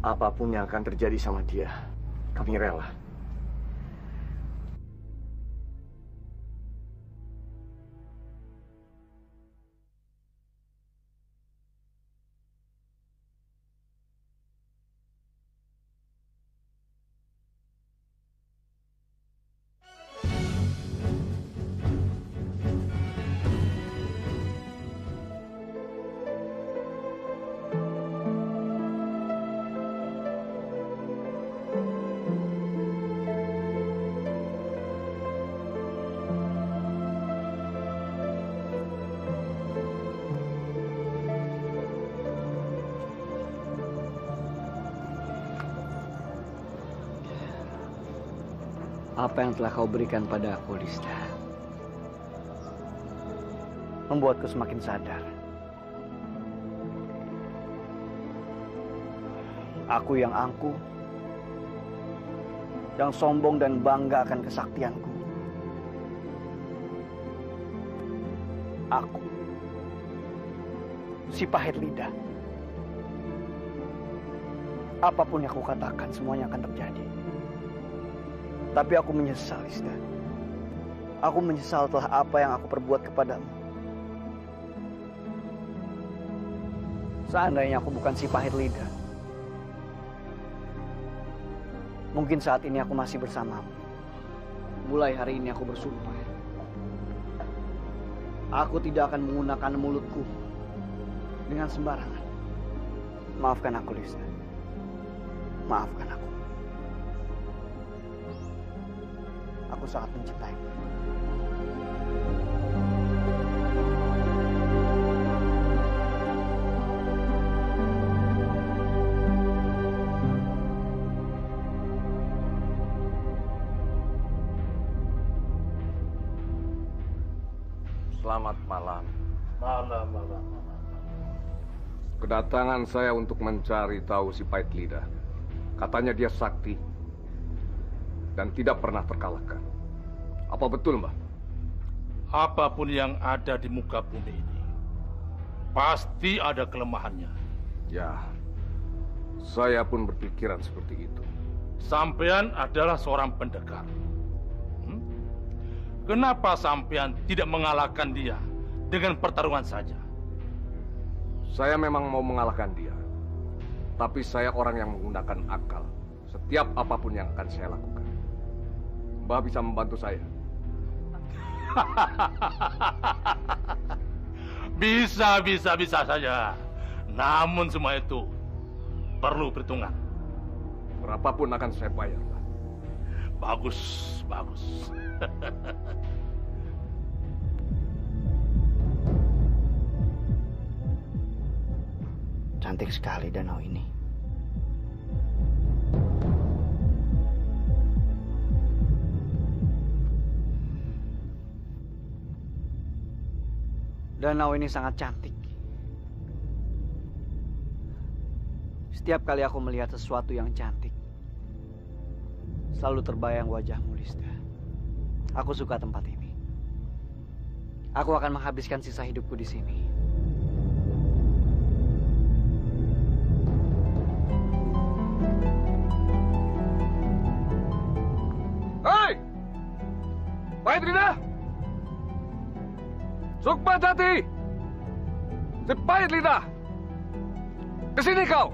Apapun yang akan terjadi sama dia, kami rela. Apa yang telah kau berikan pada aku, Lista, membuatku semakin sadar. Aku yang angkuh, yang sombong dan bangga akan kesaktianku. Aku, si pahit lidah. Apapun yang aku katakan, semuanya akan terjadi. Tapi aku menyesal, Lista. Aku menyesal telah apa yang aku perbuat kepadamu. Seandainya aku bukan si pahit lidah, mungkin saat ini aku masih bersamamu. Mulai hari ini aku bersumpah, aku tidak akan menggunakan mulutku dengan sembarangan. Maafkan aku, Lista. Maafkan aku. Aku sangat mencintaimu. Selamat malam. Malam. Kedatangan saya untuk mencari tahu si pahit lidah. Katanya dia sakti dan tidak pernah terkalahkan. Apa betul, Mbah? Apapun yang ada di muka bumi ini, pasti ada kelemahannya. Ya, saya pun berpikiran seperti itu. Sampean adalah seorang pendekar. Kenapa sampean tidak mengalahkan dia dengan pertarungan saja? Saya memang mau mengalahkan dia. Tapi saya orang yang menggunakan akal. Setiap apapun yang akan saya lakukan. Mbah bisa membantu saya. Bisa saja. Namun semua itu perlu perhitungan. Berapapun akan saya bayar. Bagus. Cantik sekali danau ini. Danau ini sangat cantik. Setiap kali aku melihat sesuatu yang cantik, selalu terbayang wajahmu, Lista. Aku suka tempat ini. Aku akan menghabiskan sisa hidupku di sini. Hei! Pahit lidah! Sukma Jati! Si pahit lidah! Kesini kau!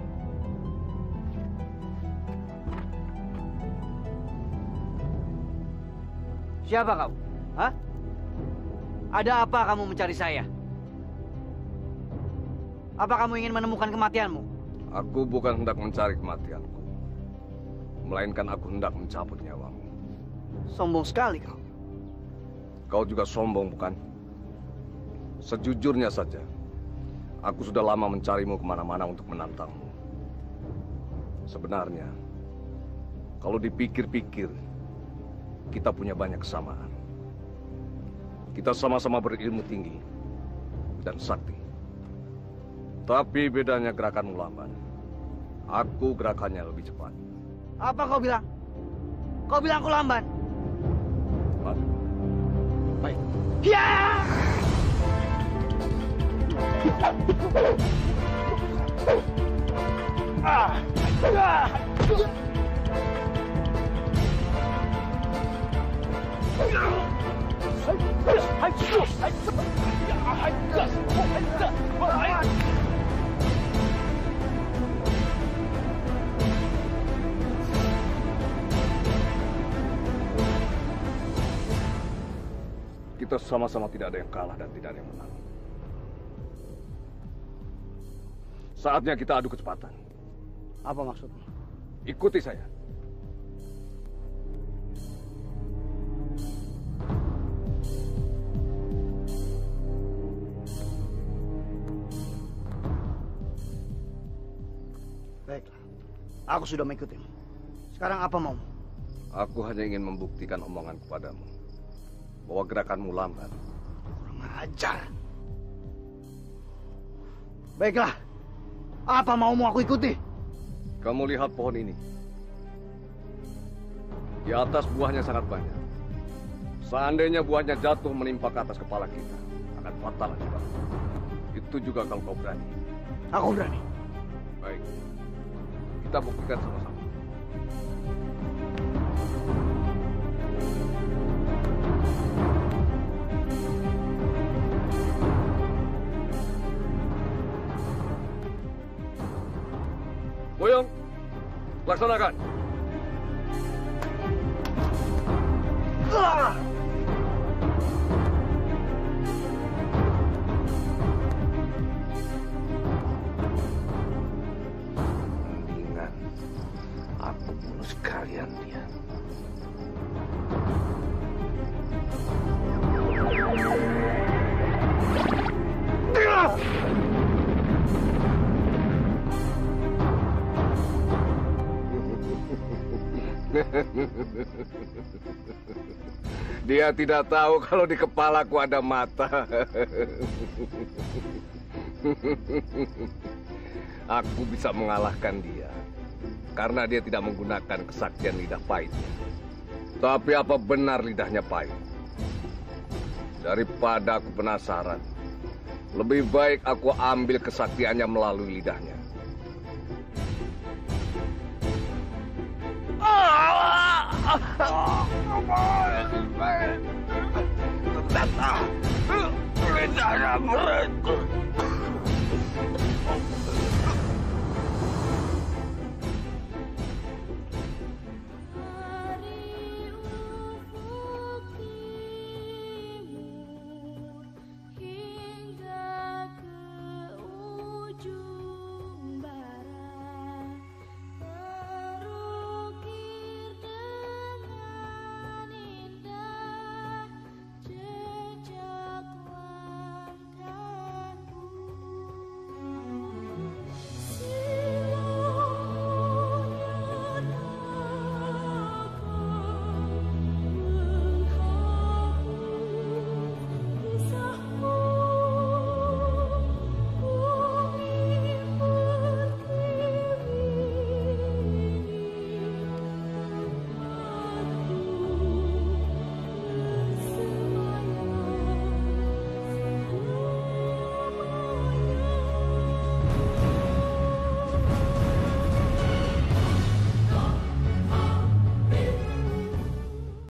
Siapa kau? Hah? Ada apa kamu mencari saya? Apa kamu ingin menemukan kematianmu? Aku bukan hendak mencari kematianku. Melainkan aku hendak mencabut nyawamu. Sombong sekali kau. Kau juga sombong, bukan? Sejujurnya saja, aku sudah lama mencarimu kemana-mana untuk menantangmu. Sebenarnya, kalau dipikir-pikir, kita punya banyak kesamaan. Kita sama-sama berilmu tinggi dan sakti. Tapi bedanya gerakanmu lamban. Aku gerakannya lebih cepat. Apa kau bilang? Kau bilang aku lamban? Baik. Ya! Kita sama-sama tidak ada yang kalah dan tidak ada yang menang. Saatnya kita adu kecepatan. Apa maksudmu? Ikuti saya. Baiklah, aku sudah mengikutimu. Sekarang apa mau? Aku hanya ingin membuktikan omongan kepadamu bahwa gerakanmu lambat. Kurang ajar. Baiklah, apa maumu aku ikuti? Kamu lihat pohon ini. Di atas buahnya sangat banyak. Seandainya buahnya jatuh menimpa ke atas kepala kita, akan fatal juga. Itu juga kalau kau berani. Aku berani. Baik, kita buktikan sama-sama. Boyong, laksanakan. Mendingan aku bunuh sekalian dia. Dia tidak tahu kalau di kepalaku ada mata. Aku bisa mengalahkan dia karena dia tidak menggunakan kesaktian lidah pahitnya. Tapi apa benar lidahnya pahit? Daripada aku penasaran, lebih baik aku ambil kesaktiannya melalui lidahnya. Lidahnya merengut.